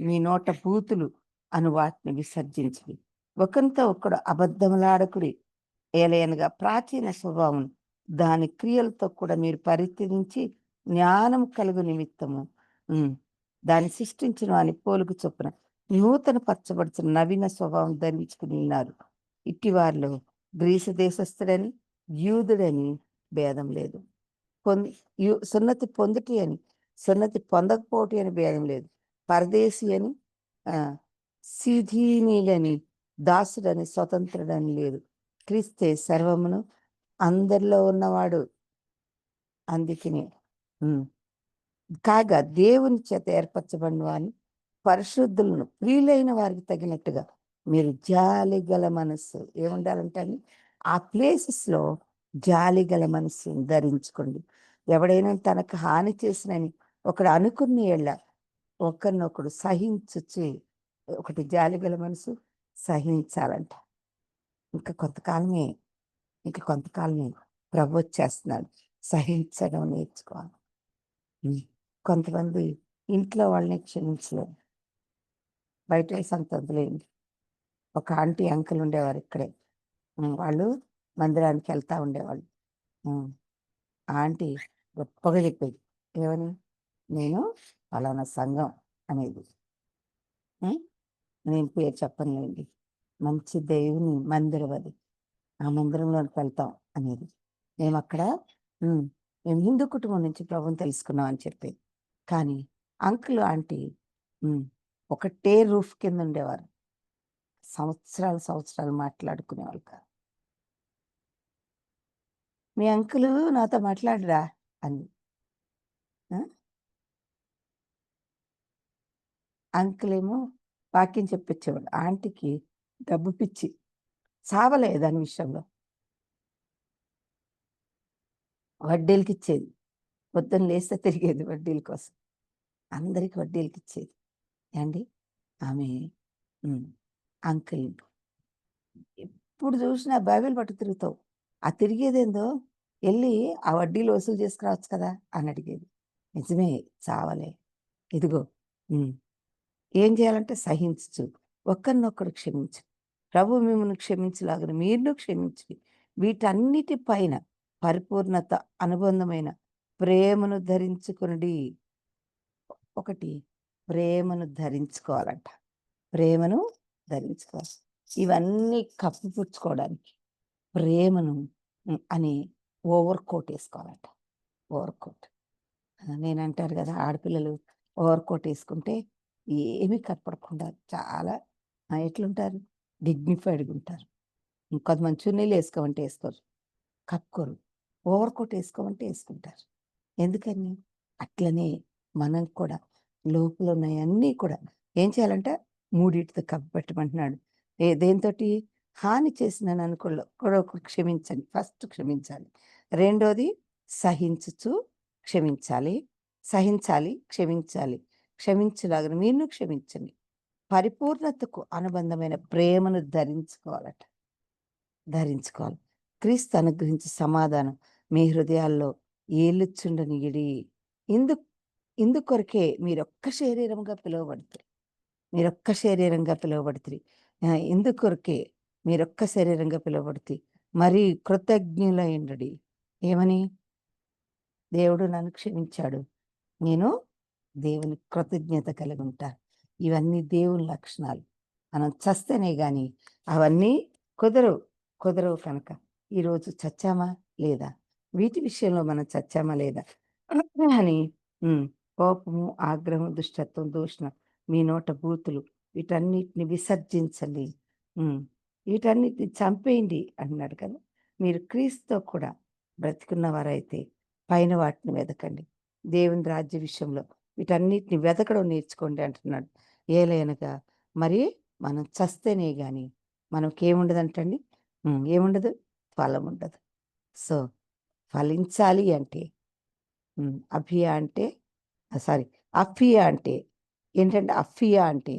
మీ నోట బూతులు అను వాటిని విసర్జించుడి. ఒకనితో ఒకడు అబద్ధములాడకుడి. ఏలయనగా ప్రాచీన స్వభావం దాని క్రియలతో కూడా మీరు పరిత్యజించి జ్ఞానం కలుగు నిమిత్తము దాన్ని సృష్టించిన వాని పోలుకు చొప్పున నూతన పరచబడుతున్న నవీన స్వభావం ధరించుకుని ఉన్నారు. ఇట్టి వారిలో గ్రీసు దేశస్థుడని యూదుడని భేదం లేదు. సున్నతి పొందుటి అని సున్నతి పొందకపోటి అని భేదం లేదు. పరదేశి అని సిధీనీలని దాసుడని స్వతంత్రుడని లేదు. క్రీస్తే సర్వమును అందరిలో ఉన్నవాడు. అందుకని కాగా దేవుని చేత ఏర్పరచబడిన వారిని పరిశుద్ధులను ప్రియులైన వారికి తగినట్టుగా మీరు జాలి గల మనస్సు ఏముండాలంటే అండి, ఆ ప్లేసెస్లో జాలి గల మనస్సు ధరించుకోండి. ఎవడైనా తనకు హాని చేసినని ఒకడు అనుకుని ఎళ్ళ ఒకరినొకడు సహించుచి, ఒకటి జాలి గల మనసు సహించాలంట. ఇంకా కొంతకాలమే ఇంకా కొంతకాలమే ప్రభు వచ్చేస్తున్నాడు. సహించడం నేర్చుకోవాలి. కొంతమంది ఇంట్లో వాళ్ళని క్షమించలేరు, బయట సంగతి వదిలేయండి. ఒక ఆంటీ అంకుల్ ఉండేవారు ఇక్కడే. వాళ్ళు మందిరానికి వెళ్తా ఉండేవాళ్ళు. ఆ ఆంటీ గొప్పగా చెప్పేది ఏమని, నేను పలానా సంఘం అనేది. నేను పేరు చెప్పనులేండి, మంచి దేవుని మందిరం అది, ఆ మందిరంలోకి వెళ్తాం అనేది. మేము అక్కడ మేము హిందూ కుటుంబం నుంచి ప్రభుని తెలుసుకున్నాం అని చెప్పేది. కానీ అంకుల్ ఆంటీ ఒకటే రూఫ్ కింద ఉండేవారు, సంవత్సరాలు మాట్లాడుకునేవాళ్ళు కాదు. మీ అంకులు నాతో మాట్లాడరా అని. అంకుల్ ఏమో వాక్యం చెప్పించేవాడు, ఆంటీకి డబ్బు పిచ్చి చావలే దాని విషయంలో. వడ్డీలకి ఇచ్చేది, పొద్దున్న లేస్తే తిరిగేది వడ్డీల కోసం, అందరికి వడ్డీలకి ఇచ్చేది అండి ఆమె. అంకుల్ ఎప్పుడు చూసినా బైబిల్ పట్టు తిరుగుతావు, ఆ తిరిగేదేందో వెళ్ళి ఆ వడ్డీలు వసూలు చేసుకురావచ్చు కదా అని అడిగేది. నిజమే, చావలే. ఇదిగో ఏం చేయాలంటే సహించు, ఒక్కరినొక్కడు క్షమించు, ప్రభు మిమ్మల్ని క్షమించలాగని మీరు క్షమించి వీటన్నిటి పైన పరిపూర్ణత అనుబంధమైన ప్రేమను ధరించుకుని. ఒకటి ప్రేమను ధరించుకోవాలంట, ప్రేమను ధరించుకోవాలి. ఇవన్నీ కప్పిపుచ్చుకోవడానికి ప్రేమను అని ఓవర్ కోట్ వేసుకోవాలంట. ఓవర్ కోట్ నేనంటారు కదా, ఆడపిల్లలు ఓవర్ కోట్ వేసుకుంటే ఏమీ కనపడకుండా చాలా ఎట్లుంటారు, డిగ్నిఫైడ్గా ఉంటారు. ఇంకొంతమంది చున్నీలు వేసుకోమంటే వేసుకోరు, కప్పుకోరు. ఓవర్ కోట్ వేసుకోమంటే వేసుకుంటారు. ఎందుకని? అట్లనే మనం కూడా లోపల ఉన్నాయన్నీ కూడా ఏం చేయాలంటే మూడిటితో కప్పెట్టమంటున్నాడు. దేంతోటి? హాని చేసిన అనుకోలో కూడా క్షమించండి, ఫస్ట్ క్షమించాలి. రెండోది సహించుచు క్షమించాలి, క్షమించాలి, క్షమించలాగిన మీరు క్షమించండి. పరిపూర్ణతకు అనుబంధమైన ప్రేమను ధరించుకోవాలట, ధరించుకోవాలి. క్రీస్తు అనుగ్రహించి సమాధానం మీ హృదయాల్లో ఏలుచుండనియడి. ఇందుకొరకే మీరొక్క శరీరంగా పిలువబడుతుంది, మీరొక్క శరీరంగా పిలువబడుతుంది. ఇందుకొరకే మీరొక్క శరీరంగా పిలువబడుతుంది. మరి కృతజ్ఞులైండడి. ఏమని? దేవుడు నన్ను క్షమించాడు, నేను దేవుని కృతజ్ఞత కలిగి ఉంటాను. ఇవన్నీ దేవుని లక్షణాలు. మనం చస్తేనే కానీ అవన్నీ కుదరవు కనుక ఈరోజు చచ్చామా లేదా, వీటి విషయంలో మనం చచ్చామా లేదా అని కోపము, ఆగ్రహం, దుష్టత్వం, దూషణ, మీ నోట బూతులు వీటన్నిటిని విసర్జించండి, వీటన్నిటిని చంపేయండి అంటున్నాడు కదా. మీరు క్రీస్తుతో కూడా బ్రతికున్నవారైతే పైన వాటిని వెతకండి, దేవుని రాజ్య విషయంలో వీటన్నిటిని వెతకడం నేర్చుకోండి అంటున్నాడు. ఏలైనగా మరి మనం చస్తేనే కానీ మనకేముండదంటండి, ఏముండదు, ఫలం ఉండదు. సో ఫలించాలి అంటే అఫియా అంటే ఏంటంటే, అఫియా అంటే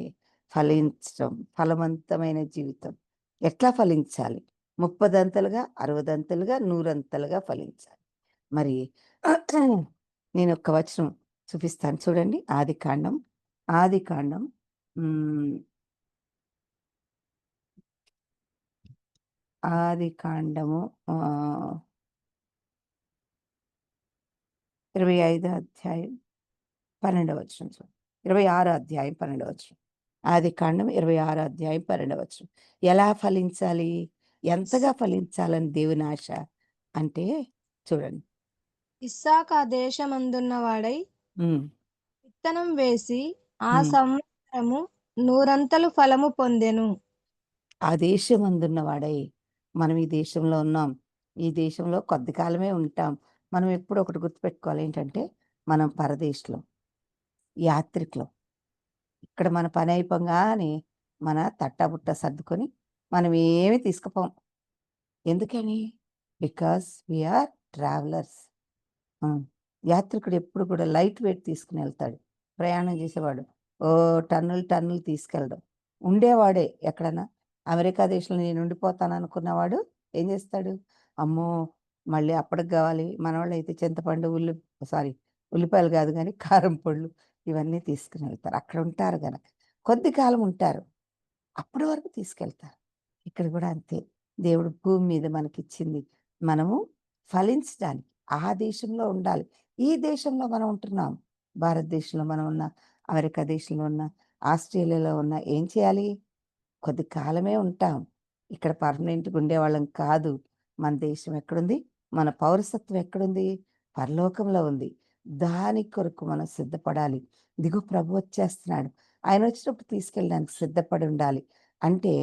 ఫలించడం, ఫలవంతమైన జీవితం. ఎట్లా ఫలించాలి? 30దంతలుగా, 60దంతలుగా, 100అంతలుగా ఫలించాలి. మరి నేను ఒక వచనం చూపిస్తాను చూడండి. ఆదికాండం 25 అధ్యాయం 12వ వచనం, 26 అధ్యాయం 12వ వచనం. ఆదికాండం 26 అధ్యాయం 12వ వచనం. ఎలా ఫలించాలి, ఎంతగా ఫలించాలని దేవుని ఆశ అంటే చూడండి. ఇస్సాకు ఆ దేశమందున్న వాడై విత్తనం వేసి ఆ సంవత్సరము 100 ఫలము పొందెను. ఆ దేశమందున్న వాడై, మనం ఈ దేశంలో ఉన్నాం, ఈ దేశంలో కొద్ది కాలమే ఉంటాం. మనం ఎప్పుడు ఒకటి గుర్తుపెట్టుకోవాలి, ఏంటంటే మనం పరదేశులం, యాత్రికులం. ఇక్కడ మన పని అయిపోగానే మన తట్టాబుట్ట సర్దుకొని మనం ఏమి తీసుకుపోం. ఎందుకని? Because we are travellers. యాత్రికుడు ఎప్పుడు కూడా లైట్ వెయిట్ తీసుకుని వెళ్తాడు. ప్రయాణం చేసేవాడు ఓ టన్నులు తీసుకెళ్ళడం. ఉండేవాడే ఎక్కడన్నా అమెరికా దేశంలో నేను ఉండిపోతాను అనుకున్నవాడు ఏం చేస్తాడు? అమ్మో, మళ్ళీ అప్పటికి కావాలి. మనవాళ్ళు అయితే చింతపండు, ఉల్లిపాయలు కాదు కానీ కారం పళ్ళు ఇవన్నీ తీసుకుని వెళ్తారు. అక్కడ ఉంటారు గనక కొద్ది కాలం ఉంటారు, అప్పటి వరకు తీసుకెళ్తారు. ఇక్కడ కూడా అంతే. దేవుడు భూమి మీద మనకిచ్చింది మనము ఫలించడానికి. ఆ దేశంలో ఉండాలి. ఈ దేశంలో మనం ఉంటున్నాం. భారతదేశంలో మనం ఉన్న, అమెరికా దేశంలో ఉన్న, ఆస్ట్రేలియాలో ఉన్న ఏం చేయాలి? కొద్ది కాలమే ఉంటాం. ఇక్కడ పర్మనెంట్గా ఉండేవాళ్ళం కాదు. మన దేశం ఎక్కడుంది? మన పౌరసత్వం ఎక్కడుంది? పరలోకంలో ఉంది. దాని కొరకు మనం సిద్ధపడాలి. ఇదిగో ప్రభు వచ్చేస్తున్నాడు, ఆయన వచ్చినప్పుడు తీసుకెళ్ళడానికి సిద్ధపడి ఉండాలి. అంటే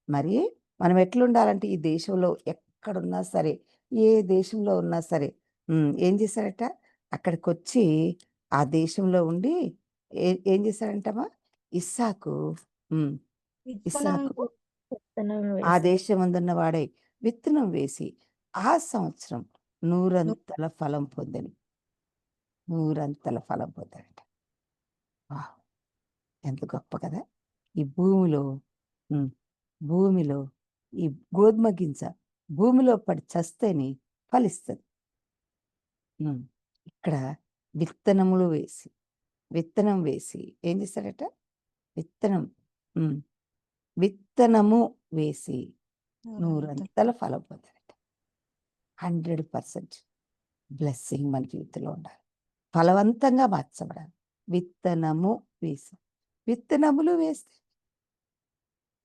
మరి మనం ఎట్లుండాలంటే ఈ దేశంలో ఎక్కడున్నా సరే, ఏ దేశంలో ఉన్నా సరే ఏం చేశారట? అక్కడికొచ్చి ఆ దేశంలో ఉండి ఏం చేశారంటమ్మా? ఇస్సాకు విత్తనం ఇస్సాకు విత్తనం ఆ వేసి దేశమందున్న వాడై విత్తనం వేసి ఆ సంవత్సరం నూరంతల ఫలం పొందెను. నూరంతల ఫలం పొందాడట. వావ్! ఎంత గొప్ప కదా! ఈ భూమిలో హ్మ్. భూమిలో ఈ గోధుమ గింజ భూమిలో పడి చస్తేనే ఫలిస్తది. ఇక్కడ విత్తనం వేసి ఏం చేశాడట? విత్తనం హ్మ్. విత్తనము వేసి నూరంతల ఫలం పొందాడట. 100% బ్లెస్సింగ్ మన జీవితంలో ఉండాలి. ఫలవంతంగా మార్చబడాలి. విత్తనము వేసి, విత్తనములు వేస్తే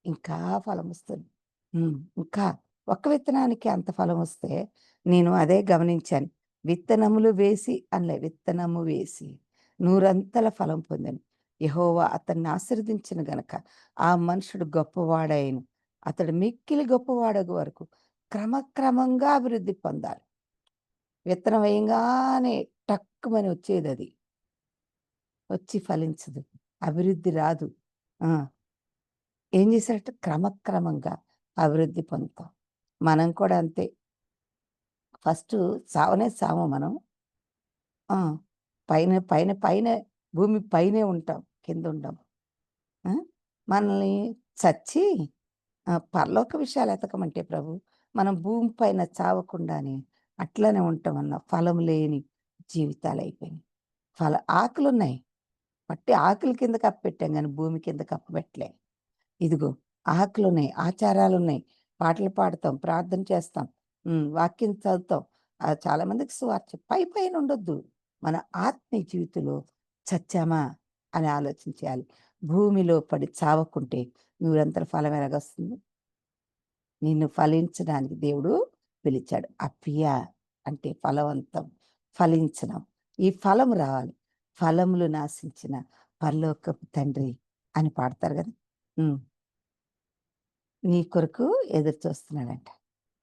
ఇంకా ఫలం వస్తుంది. ఇంకా ఒక్క విత్తనానికి అంత ఫలం వస్తే నేను అదే గమనించాను. విత్తనములు వేసి అనలే, విత్తనము వేసి నూరంతల ఫలం పొందాను. యెహోవా అతన్ని ఆశీర్వదించిన గనక ఆ మనుషుడు గొప్పవాడాయను. అతడు మిక్కిలి గొప్పవాడగు వరకు క్రమక్రమంగా అభివృద్ధి పొందాలి. విత్తనం వేయంగానే టక్కుమని వచ్చేది, అది వచ్చి ఫలించదు, అభివృద్ధి రాదు. ఏం చేశారట? క్రమక్రమంగా అభివృద్ధి పొందుతాం. మనం కూడా అంతే. ఫస్ట్ సాము మనం. పైన పైన పైన భూమి పైనే ఉంటాం, కింద ఉండం. మనల్ని చచ్చి పరలోక విషయాలు ఎతకమంటే ప్రభు, మనం భూమి పైన చావకుండానే అట్లనే ఉంటామన్న ఫలం లేని జీవితాలు అయిపోయినాయి. ఆకులున్నాయి, పట్టి ఆకుల కింద కప్పెట్టాం కానీ భూమి కింద కప్పబెట్టలే. ఇదిగో ఆకులున్నాయి, ఆచారాలున్నాయి, పాటలు పాడతాం, ప్రార్థన చేస్తాం, వాక్యం చదువుతాం. చాలా మందికి సువార్త పైన ఉండొద్దు. మన ఆత్మీయ జీవితంలో చచ్చామా అని ఆలోచించాలి. భూమిలో పడి చావకుంటే నూరంతల ఫలం ఎలాగొస్తుంది? నిన్ను ఫలించడానికి దేవుడు పిలిచాడు. అప్పియ అంటే ఫలవంతం, ఫలించడం. ఈ ఫలం రావాలి. ఫలములు నాశించిన పరలోకపు తండ్రి అని పాడతారు కదా. నీ కొరకు ఎదురు చూస్తున్నాడంట.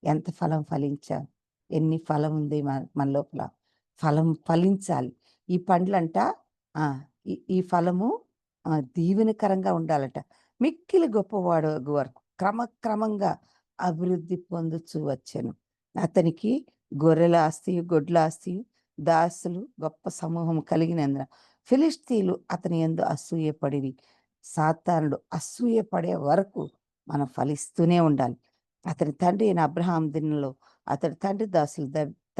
ఎంత ఫలం ఫలించావు? ఎన్ని ఫలం ఉంది మన లోపల? ఫలం ఫలించాలి. ఈ పండ్లంట ఈ ఫలము దీవెనకరంగా ఉండాలట. మిక్కిలి గొప్పవాడు వరకు క్రమక్రమంగా అభివృద్ధి పొందుచూ వచ్చాను. అతనికి గొర్రెల ఆస్తియు, గొడ్ల ఆస్తియు, దాసులు గొప్ప సమూహం కలిగినందున ఫిలిష్తీయులు అతని యందు అసూయపడిరి. సాతానుడు అసూయపడే వరకు మనం ఫలిస్తూనే ఉండాలి. అతని తండ్రి అయిన అబ్రహాం దినంలో అతడి తండ్రి దాసులు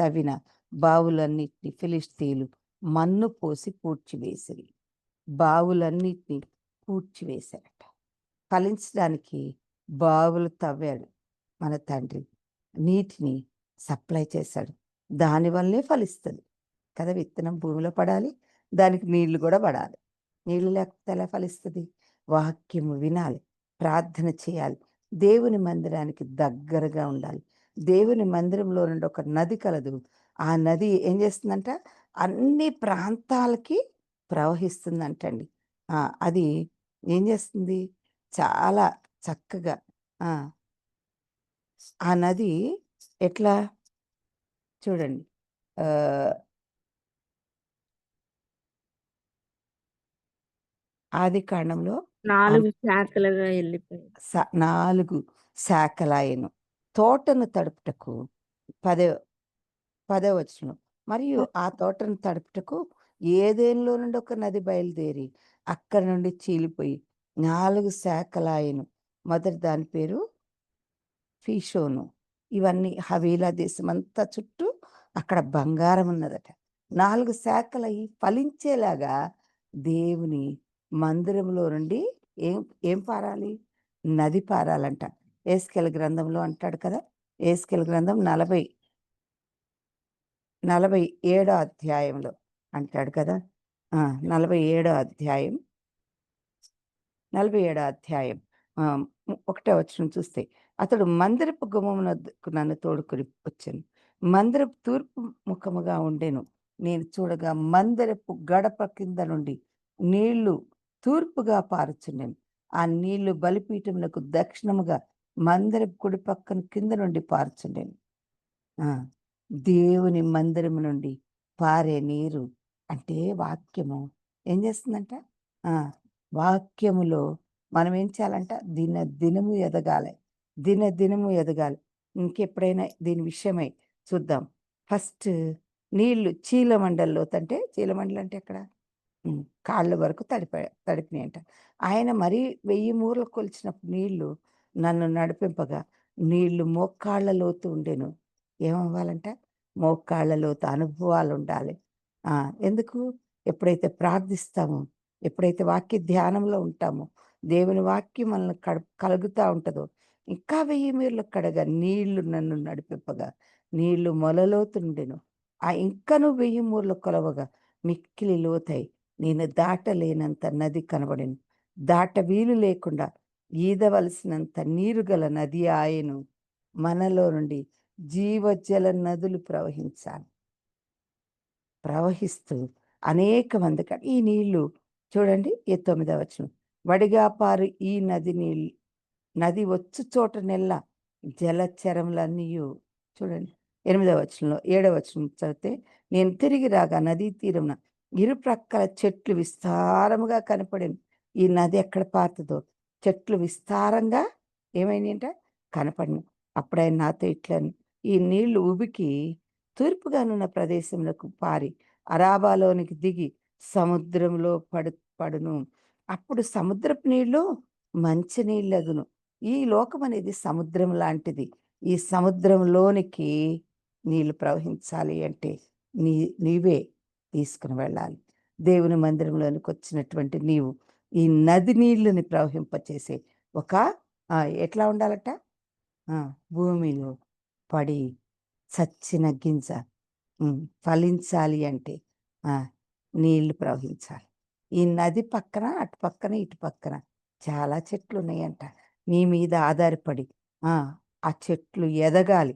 తవ్విన బావులన్నిటిని ఫిలిష్తీయులు మన్ను పోసి పూడ్చివేసిరి. బావులన్నిటిని పూడ్చివేశారట. ఫలించడానికి బావులు తవ్వాడు మన తండ్రి, నీటిని సప్లై చేశాడు. దానివల్లే ఫలిస్తుంది కదా. విత్తనం భూమిలో పడాలి, దానికి నీళ్లు కూడా పడాలి. నీళ్లు లేకపోతే ఎలా ఫలిస్తుంది? వాక్యము వినాలి, ప్రార్థన చేయాలి, దేవుని మందిరానికి దగ్గరగా ఉండాలి. దేవుని మందిరంలో నుండి ఒక నది కలదు. ఆ నది ఏం చేస్తుందంట? అన్ని ప్రాంతాలకి ప్రవహిస్తుందంటండి. అది ఏం చేస్తుంది? చాలా చక్కగా ఆ నది ఎట్లా చూడండి, ఆది కాండంలో 4 శాఖలుగా వెళ్ళిపోయింది. 4 శాఖలాయెను. తోటను తడుపుటకు పదో పదో వచనం. మరియు ఆ తోటను తడుపుటకు ఏదెన్‌లో నుండి ఒక నది బయలుదేరి అక్కడి నుండి చీలిపోయి 4 శాఖలాయెను. మొదటి దాని పేరు ఫీషోను. ఇవన్నీ హవీలా దేశమంతా చుట్టూ అక్కడ బంగారం ఉన్నదట. 4 శాఖలయి ఫలించేలాగా దేవుని మందిరంలో నుండి ఏం ఏం పారాలి? నది పారాలంట. యెహెజ్కేలు గ్రంథంలో అంటాడు కదా! యెహెజ్కేలు గ్రంథం 47 అధ్యాయంలో అంటాడు కదా! 47 అధ్యాయం 47 అధ్యాయం. ఒకటో వచనం చూస్తే, అతడు మందిరపు గుమ్మమునొద్దకు నన్ను తోడుకొని వచ్చెను. మందిరపు తూర్పు ముఖముగా ఉండెను. నేను చూడగా మందిరపు గడప కింద నుండి నీళ్లు తూర్పుగా పారుచుండెను. ఆ నీళ్లు బలిపీఠమునకు దక్షిణముగా మందిరపు కుడి పక్కన కింద నుండి పారుచుండెను. ఆ! దేవుని మందిరము నుండి పారే నీరు అంటే వాక్యము ఏం చేస్తుందంట? ఆ! వాక్యములో మనం ఏం చేయాలంట? దినదినము ఎదగాలి. దినదినము ఎదగాలి. ఇంకెప్పుడైనా దీని విషయమై చూద్దాం. ఫస్ట్ నీళ్లు చీలమండల్లోతంటే చీలమండలు అంటే ఎక్కడ? కాళ్ళ వరకు తడిపినాయంట. ఆయన మరీ 1000 మూరలు కొలిచినప్పుడు నీళ్లు నన్ను నడిపింపగా నీళ్లు మోకాళ్ళ లోతు ఉండెను. ఏమవ్వాలంట? మోకాళ్ళ లోతు అనుభవాలుండాలి. ఎందుకు? ఎప్పుడైతే ప్రార్థిస్తామో, ఎప్పుడైతే వాక్య ధ్యానంలో ఉంటామో, దేవుని వాక్యం మనల్ని కలుగుతా ఉంటదో, ఇంకా 1000 మీర్లు కడగా నీళ్లు నన్ను నడిపింపగా నీళ్లు మొలలోతుండెను. ఇంకను 1000 మూరలు కొలవగా మిక్కిలి లోతై నేను దాటలేనంత నది కనబడెను. దాట వీలు లేకుండా ఈదవలసినంత నీరు గల నది ఆయెను. మనలో నుండి జీవజల నదులు ప్రవహిస్తూ అనేక మందికి ఈ నీళ్లు చూడండి. 9వ వచనం. వడిగా పారు ఈ నది వచ్చు చోటనెల్లా జలచరములన్నీయు చూడండి. 8వ వచనంలో 7వ వచనం చదివితే, నేను తిరిగి రాగా నదీ తీరమున ఇరుప్రక్కల చెట్లు విస్తారముగా కనపడెను. ఈ నది ఎక్కడ పారుతుందో చెట్లు విస్తారంగా ఏమైనాయంట? కనపడినాయి. అప్పుడు ఆయన నాతో ఇట్లని, ఈ నీళ్లు ఉబికి తూర్పుగానున్న ప్రదేశములకు పారి అరాబాలోనికి దిగి సముద్రంలో పడును. అప్పుడు సముద్రపు నీళ్లు మంచి నీళ్ళగును. ఈ లోకం అనేది సముద్రం లాంటిది. ఈ సముద్రంలోనికి నీళ్లు ప్రవహించాలి అంటే నీవే తీసుకుని వెళ్ళాలి. దేవుని మందిరంలోనికి వచ్చినటువంటి నీవు ఈ నది నీళ్ళని ప్రవహింపచేసే ఒక ఎట్లా ఉండాలట? భూమిలో పడి చచ్చిన గింజ ఫలించాలి అంటే నీళ్లు ప్రవహించాలి. ఈ నది పక్కన అటు పక్కన ఇటు పక్కన చాలా చెట్లు ఉన్నాయంట. నీ మీద ఆధారపడి ఆ చెట్లు ఎదగాలి.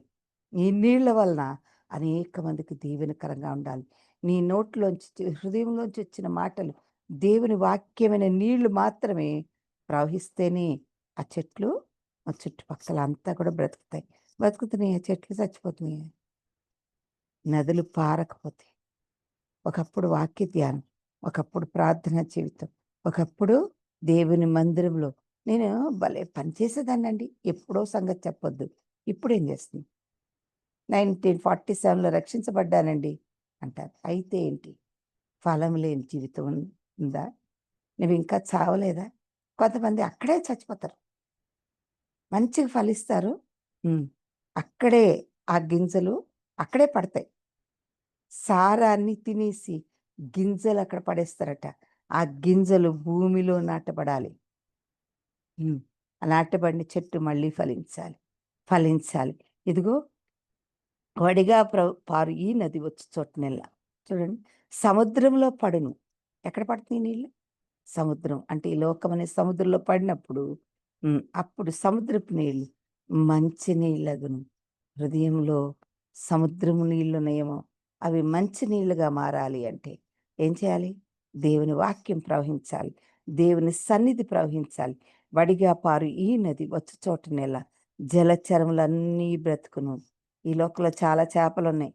ఈ నీళ్ల వలన అనేక మందికి దీవెనకరంగా ఉండాలి. నీ నోట్లోంచి హృదయంలోంచి వచ్చిన మాటలు దేవుని వాక్యమైన నీళ్లు మాత్రమే ప్రవహిస్తేనే ఆ చెట్లు ఆ చుట్టుపక్కల అంతా కూడా బ్రతుకుతున్నాయి. ఆ చెట్లు చచ్చిపోతున్నాయి. నదులు పారకపోతే ఒకప్పుడు వాక్య ధ్యానం, ఒకప్పుడు ప్రార్థనా జీవితం, ఒకప్పుడు దేవుని మందిరంలో నేను భలే పనిచేసేదాన్నండి. ఎప్పుడో సంగతి చెప్పొద్దు. ఇప్పుడు ఏం చేస్తుంది? 1947లో రక్షించబడ్డానండి అంటారు. అయితే ఏంటి? ఫలం లేని జీవితం ఉందా? నువ్వు ఇంకా చావలేదా? కొంతమంది అక్కడే చచ్చిపోతారు. మంచిగా ఫలిస్తారు. అక్కడే ఆ గింజలు అక్కడే పడతాయి. సారాన్ని తినేసి గింజలు అక్కడ పడేస్తారట. ఆ గింజలు భూమిలో నాటబడాలి. నాటబడిన చెట్టు మళ్ళీ ఫలించాలి. ఇదిగో వడిగా పారు ఈ నది వచ్చి చోటనెల్లా చూడండి. సముద్రంలో పడును. ఎక్కడ పడుతుంది నీళ్ళు? సముద్రం అంటే ఈ లోకం అనే సముద్రంలో పడినప్పుడు అప్పుడు సముద్రపు నీళ్ళు మంచి నీళ్ళగును. హృదయంలో సముద్రము నీళ్ళున్నాయేమో అవి మంచి నీళ్ళుగా మారాలి అంటే ఏం చేయాలి? దేవుని వాక్యం ప్రవహించాలి. దేవుని సన్నిధి ప్రవహించాలి. వడిగా పారు ఈ నది వచ్చి చోటనెల్లా జలచరములన్నీ బ్రతుకును. ఈ లోకంలో చాలా చేపలు ఉన్నాయి.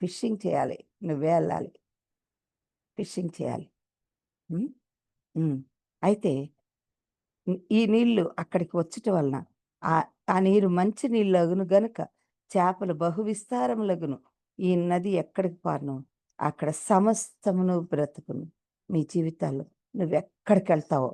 ఫిషింగ్ చేయాలి. నువ్వే వెళ్ళాలి. ఫిషింగ్ చేయాలి. అయితే ఈ నీళ్లు అక్కడికి వచ్చుట వలన ఆ ఆ నీరు మంచి నీళ్ళగును గనుక చేపలు బహు విస్తారములగును. ఈ నది ఎక్కడికి పారును అక్కడ సమస్తమును బ్రతుకును. మీ జీవితాల్లో నువ్వెక్కడికెళ్తావో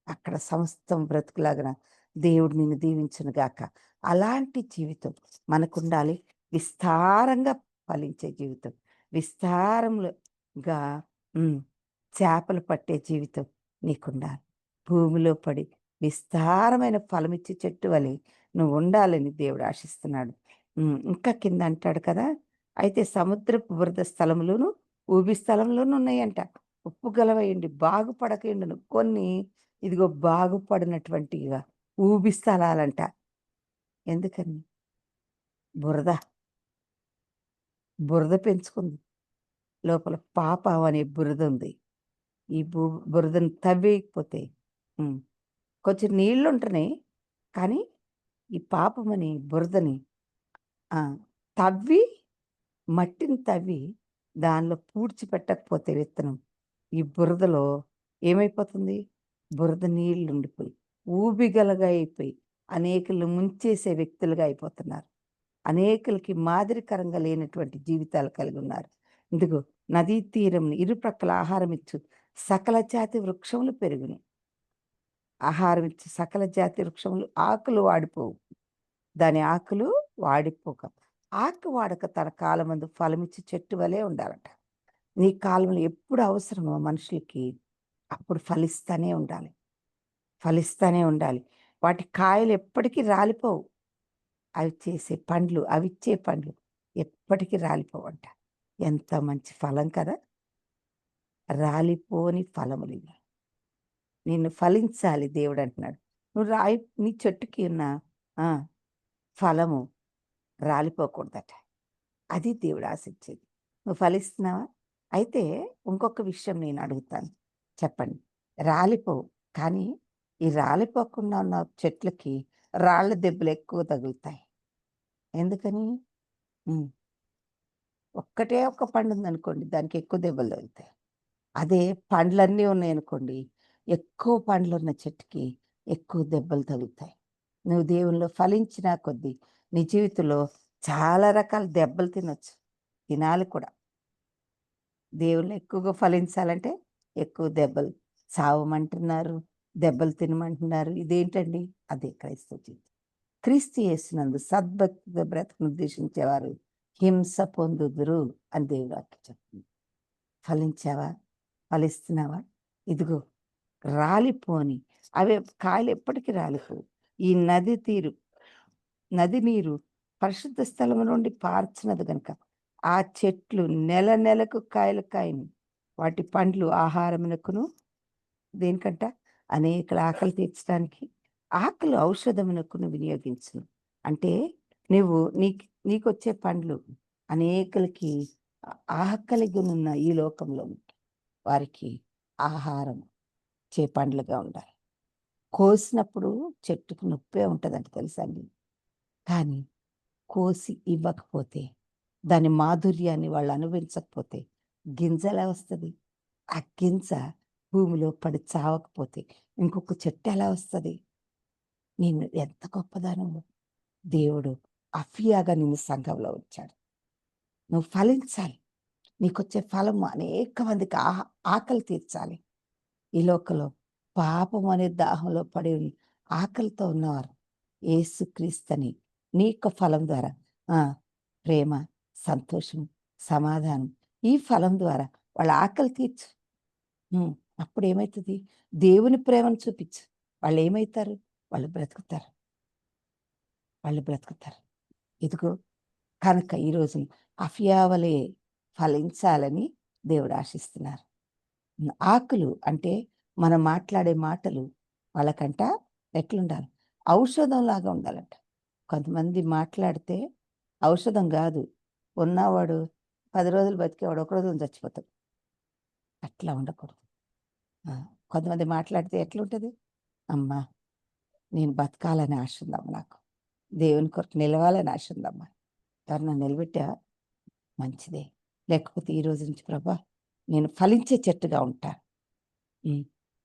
అక్కడ సమస్తం బ్రతుకులాగన దేవుడు నిన్ను దీవించును గాక. అలాంటి జీవితం మనకుండాలి. విస్తారంగా ఫలించే జీవితం. విస్తారములుగా చేపలు పట్టే జీవితం నీకుండాలి. భూమిలో పడి విస్తారమైన ఫలమిచ్చే చెట్టు వలె నువ్వు ఉండాలని దేవుడు ఆశిస్తున్నాడు. ఇంకా కింద అంటాడు కదా, అయితే సముద్రపు బురద స్థలములోను ఊబి స్థలంలోనూ ఉన్నాయంట. ఉప్పు గలవయండి బాగుపడకయుండును. కొన్ని ఇదిగో బాగుపడినటువంటిగా ఊబి స్థలాలంట. ఎందుకని? బురద బురద పెంచుకుంది. లోపల పాపం అనే బురద ఉంది. ఈ బురదను తవ్వేయకపోతే కొంచెం నీళ్ళు ఉంటున్నాయి, కానీ ఈ పాపమని బురదని తవ్వి మట్టిని తవ్వి దానిలో పూడ్చిపెట్టకపోతే విత్తనం ఈ బురదలో ఏమైపోతుంది? బురద నీళ్ళు ఉండిపోయి ఊబిగలగా అయిపోయి అనేకులు ముంచేసే వ్యక్తులుగా అయిపోతున్నారు. అనేకులకి మాదిరికరంగా లేనటువంటి జీవితాలు కలిగి ఉన్నారు. ఇందుకు నదీ తీరం ఇరుప్రక్కల ఆహారం ఇచ్చు సకల జాతి వృక్షములు పెరుగును. ఆహారం ఇచ్చు సకల జాతి వృక్షములు ఆకులు వాడిపోవు. దాని ఆకులు వాడిపోక ఆకు వాడక తన కాలమందు ఫలమిచ్చి చెట్టు వలె ఉండాలట. నీ కాలంలో ఎప్పుడు అవసరమో మనుషులకి అప్పుడు ఫలిస్తానే ఉండాలి. ఫలిస్తానే ఉండాలి. వాటి కాయలు ఎప్పటికీ రాలిపోవు. అవి చేసే పండ్లు, అవిచ్చే పండ్లు ఎప్పటికీ రాలిపోవంట. ఎంత మంచి ఫలం కదా! రాలిపోని ఫలములు ఇవి. నిన్ను ఫలించాలి దేవుడు అంటున్నాడు. నువ్వు నీ చెట్టుకి ఉన్న ఫలము రాలిపోకూడదట. అది దేవుడు ఆశించేది. నువ్వు ఫలిస్తున్నావా? అయితే ఇంకొక విషయం నేను అడుగుతాను, చెప్పండి. రాలిపోవు, కానీ ఈ రాలిపోకుండా ఉన్న చెట్లకి రాళ్ళ దెబ్బలు ఎక్కువ తగులుతాయి. ఎందుకని? ఒక్కటే ఒక్క పండు ఉందనుకోండి, దానికి ఎక్కువ దెబ్బలు తగులుతాయి. అదే పండ్లన్నీ ఉన్నాయనుకోండి, ఎక్కువ పండ్లు ఉన్న చెట్టుకి ఎక్కువ దెబ్బలు తగులుతాయి. నువ్వు దేవుల్లో ఫలించిన కొద్దీ నీ జీవితంలో చాలా రకాల దెబ్బలు తినాలి కూడా. దేవుళ్ళు ఎక్కువగా ఫలించాలంటే ఎక్కువ దెబ్బలు సావమంటున్నారు, దెబ్బలు తినమంటున్నారు. ఇదేంటండి? అదే క్రైస్తవ జీవితం. క్రీస్తు యేసునందు సద్భక్తితో బ్రతుకును ఉద్దేశించేవారు హింస పొందుదురు అని దేవుడు వాక్యం చెప్తుంది. ఫలించావా? ఫలిస్తున్నావా? ఇదిగో రాలిపోని అవే కాయలు ఎప్పటికీ రాలిపోవు. ఈ నది నీరు పరిశుద్ధ స్థలం నుండి పార్చినది గనుక ఆ చెట్లు నెల నెలకు కాయలు కాయని, వాటి పండ్లు ఆహారమునకును దేనికంట అనేక ఆకలి తీర్చడానికి ఆకలి ఔషధమునకును వినియోగించును. అంటే నువ్వు నీకొచ్చే పండ్లు అనేకులకి ఆకలిగనున్న ఈ లోకంలో వారికి ఆహారం చే పండ్లుగా ఉండాలి. కోసినప్పుడు చెట్టుకు నొప్పే ఉంటుందంట, తెలుసా అండి? కానీ కోసి ఇవ్వకపోతే, దాని మాధుర్యాన్ని వాళ్ళు అనుభవించకపోతే గింజ ఎలా వస్తుంది? ఆ గింజ భూమిలో పడి చావకపోతే ఇంకొక చెట్టు ఎలా వస్తుంది? నిన్ను ఎంత గొప్పదానము దేవుడు అఫియాగా నిన్ను సంఘంలో ఉంచాడు. నువ్వు ఫలించాలి. నీకొచ్చే ఫలము అనేక మందికి ఆకలి తీర్చాలి. ఈ లోకంలో పాపం అనే దాహంలో పడి ఆకలితో ఉన్నవారు యేసుక్రీస్తుని నీ యొక్క ఫలం ద్వారా ప్రేమ, సంతోషం, సమాధానం, ఈ ఫలం ద్వారా వాళ్ళ ఆకలి తీర్చు. అప్పుడు ఏమవుతుంది? దేవుని ప్రేమను చూపించు. వాళ్ళు ఏమవుతారు? వాళ్ళు బ్రతుకుతారు. ఇదిగో కనుక ఈరోజు అఫియావలే ఫలించాలని దేవుడు ఆశిస్తున్నారు. ఆకులు అంటే మనం మాట్లాడే మాటలు వాళ్ళకంట ఎట్లుండాలి? ఔషధం లాగా ఉండాలంట. కొంతమంది మాట్లాడితే ఔషధం కాదు, ఉన్నవాడు 10 రోజులు బతికేవాడు 1 రోజులు చచ్చిపోతాడు. అట్లా ఉండకూడదు. కొంతమంది మాట్లాడితే ఎట్లుంటుంది? అమ్మా, నేను బతకాలని ఆశ ఉందమ్మా, నాకు దేవుని కొరకు నిలవాలని ఆశ ఉందమ్మా. ఎవరన్నా నిలబెట్టా మంచిదే, లేకపోతే ఈ రోజు నుంచి ప్రభా నేను ఫలించే చెట్టుగా ఉంటాను.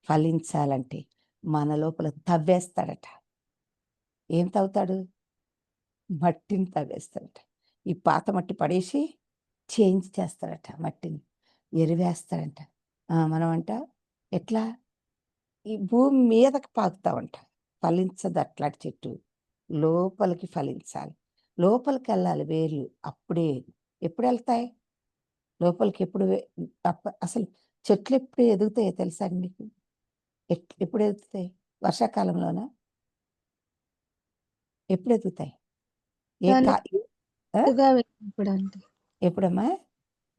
ఫలించాలంటే మన లోపల తవ్వేస్తాడట. ఏం తవ్వుతాడు? మట్టిని తవ్వేస్తాడట. ఈ పాత మట్టి పడేసి చేంజ్ చేస్తాడట మట్టిని. ఎరువేస్తాడంట. మనమంట ఎట్లా? ఈ భూమి మీదకి పాకుతామంట. ఫలించదు అట్లాంటి చెట్టు. లోపలికి ఫలించాలి. లోపలికెళ్ళాలి వేర్లు. అప్పుడే. ఎప్పుడెళ్తాయి? లోపలికి ఎప్పుడు అసలు చెట్లు ఎప్పుడు ఎదుగుతాయో తెలుసా అండి మీకు? ఎప్పుడు ఎదుగుతాయి? వర్షాకాలంలోనా? ఎప్పుడు ఎదుగుతాయి? ఏ దాని కా ఆ? లోతుగా వెళ్ళినప్పుడండి. ఎప్పుడమ్మా?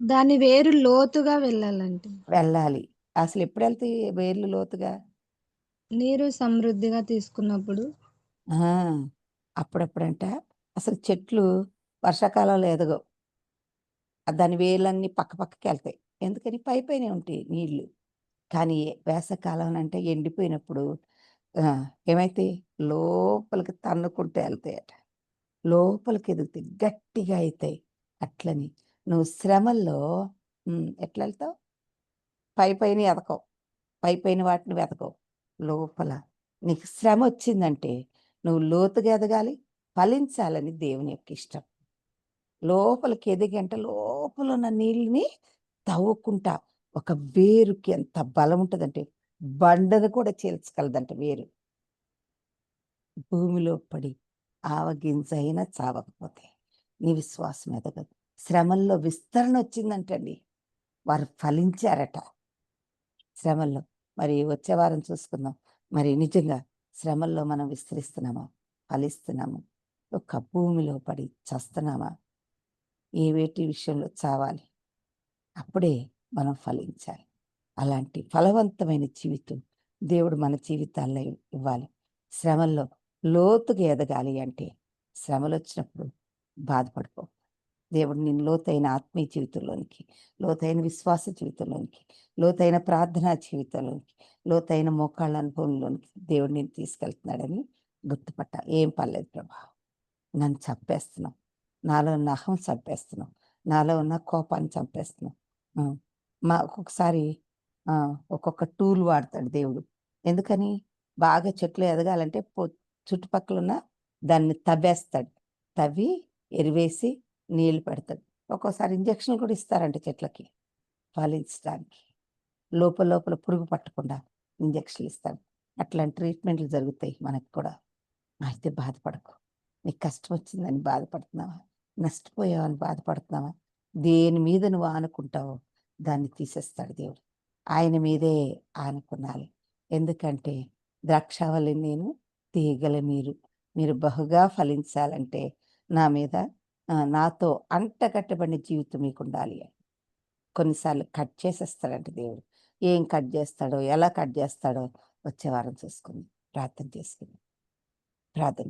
దాని వేరు లోతుగా వెళ్ళాలండి. వెళ్ళాలి. అసలు ఎప్పుడెళ్తాయి వేర్లు లోతుగా? నీరు సమృద్ధిగా తీసుకున్నప్పుడు. ఆ! అప్పుడప్పుడంట అసలు చెట్లు వర్షాకాలంలో ఎదగవు. దాని వేర్లన్నీ పక్క పక్కకెళ్తాయి. ఎందుకని? పైపైనే ఉంటాయి నీళ్ళు. కానీ వేసవికాలంలో ఎండిపోయినప్పుడు ఏమైతాయి? లోపలికి తన్నుకుంటూ ఎళ్తాయట. లోపలికి ఎదుగుతాయి. గట్టిగా అయితాయి. అట్లని నువ్వు శ్రమల్లో ఎట్లెళ్తావు? పైపైన ఎదగవు. పైపైన వాటిని వెతకవు. లోపల నీకు శ్రమొచ్చిందంటే నువ్వు లోతుగా ఎదగాలి, ఫలించాలని దేవుని యొక్క ఇష్టం. లోపలికి ఎదిగంటే లోపల ఉన్న నీళ్ళని తవ్వుకుంటా ఒక వేరుకి ఎంత బలం ఉంటదంటే బండను కూడా చీల్చగలదంట వేరు. భూమిలో పడి ఆవగింజ అయినా చావకపోతే నీ విశ్వాసం ఎదగదు. శ్రమల్లో విస్తరణ వచ్చిందంటండి. వారు ఫలించారట శ్రమల్లో. మరి వచ్చే వారం చూసుకుందాం. మరి నిజంగా శ్రమల్లో మనం విస్తరిస్తున్నామా? ఫలిస్తున్నామా? ఒక భూమిలో పడి చస్తున్నామా? ఏ వేటి విషయంలో చావాలి? అప్పుడే మనం ఫలించాలి. అలాంటి ఫలవంతమైన జీవితం దేవుడు మన జీవితాల్లో ఇవ్వాలి. శ్రమల్లో లోతుగా ఎదగాలి అంటే శ్రమలొచ్చినప్పుడు బాధపడిపో. దేవుడు నిన్ను లోతైన ఆత్మీయ జీవితంలోనికి, లోతైన విశ్వాస జీవితంలోనికి, లోతైన ప్రార్థనా జీవితంలోనికి, లోతైన మోకాళ్ళ అనుభవంలోనికి దేవుడు నిన్ను తీసుకెళ్తున్నాడని గుర్తుపట్టాలి. ఏం పర్లేదు ప్రభా, నన్ను చంపేస్తున్నావు, నాలో ఉన్న అహం చంపేస్తున్నావు, నాలో ఉన్న కోపాన్ని చంపేస్తున్నావు. ఒక్కొక్కసారి ఒక్కొక్క టూల్ వాడతాడు దేవుడు. ఎందుకని? బాగా చెట్లు ఎదగాలంటే చుట్టుపక్కల ఉన్న దాన్ని తవ్వేస్తాడు. తవ్వి ఎరువేసి నీళ్లు పెడతాడు. ఒక్కోసారి ఇంజక్షన్లు కూడా ఇస్తారంట చెట్లకి ఫలించడానికి. లోపల పురుగు పట్టకుండా ఇంజక్షన్లు ఇస్తాడు. అట్లాంటి ట్రీట్మెంట్లు జరుగుతాయి మనకు కూడా. అయితే బాధపడకు. నీకు కష్టం వచ్చిందని బాధపడుతున్నావా? నష్టపోయావని బాధపడుతున్నావా? దేని మీద నువ్వు ఆనుకుంటావో దాన్ని తీసేస్తాడు దేవుడు. ఆయన మీదే ఆనుకున్నాలి. ఎందుకంటే ద్రాక్షావల్లి నేను, తీగల మీరు. మీరు బహుగా ఫలించాలంటే నా మీద నాతో అంటగట్టబడిన జీవితం మీకు ఉండాలి అని. కొన్నిసార్లు కట్ చేసేస్తాడంట దేవుడు. ఏం కట్ చేస్తాడో, ఎలా కట్ చేస్తాడో వచ్చే వారం చూసుకుందాం. ప్రార్థన చేసుకుందాం. ప్రార్థన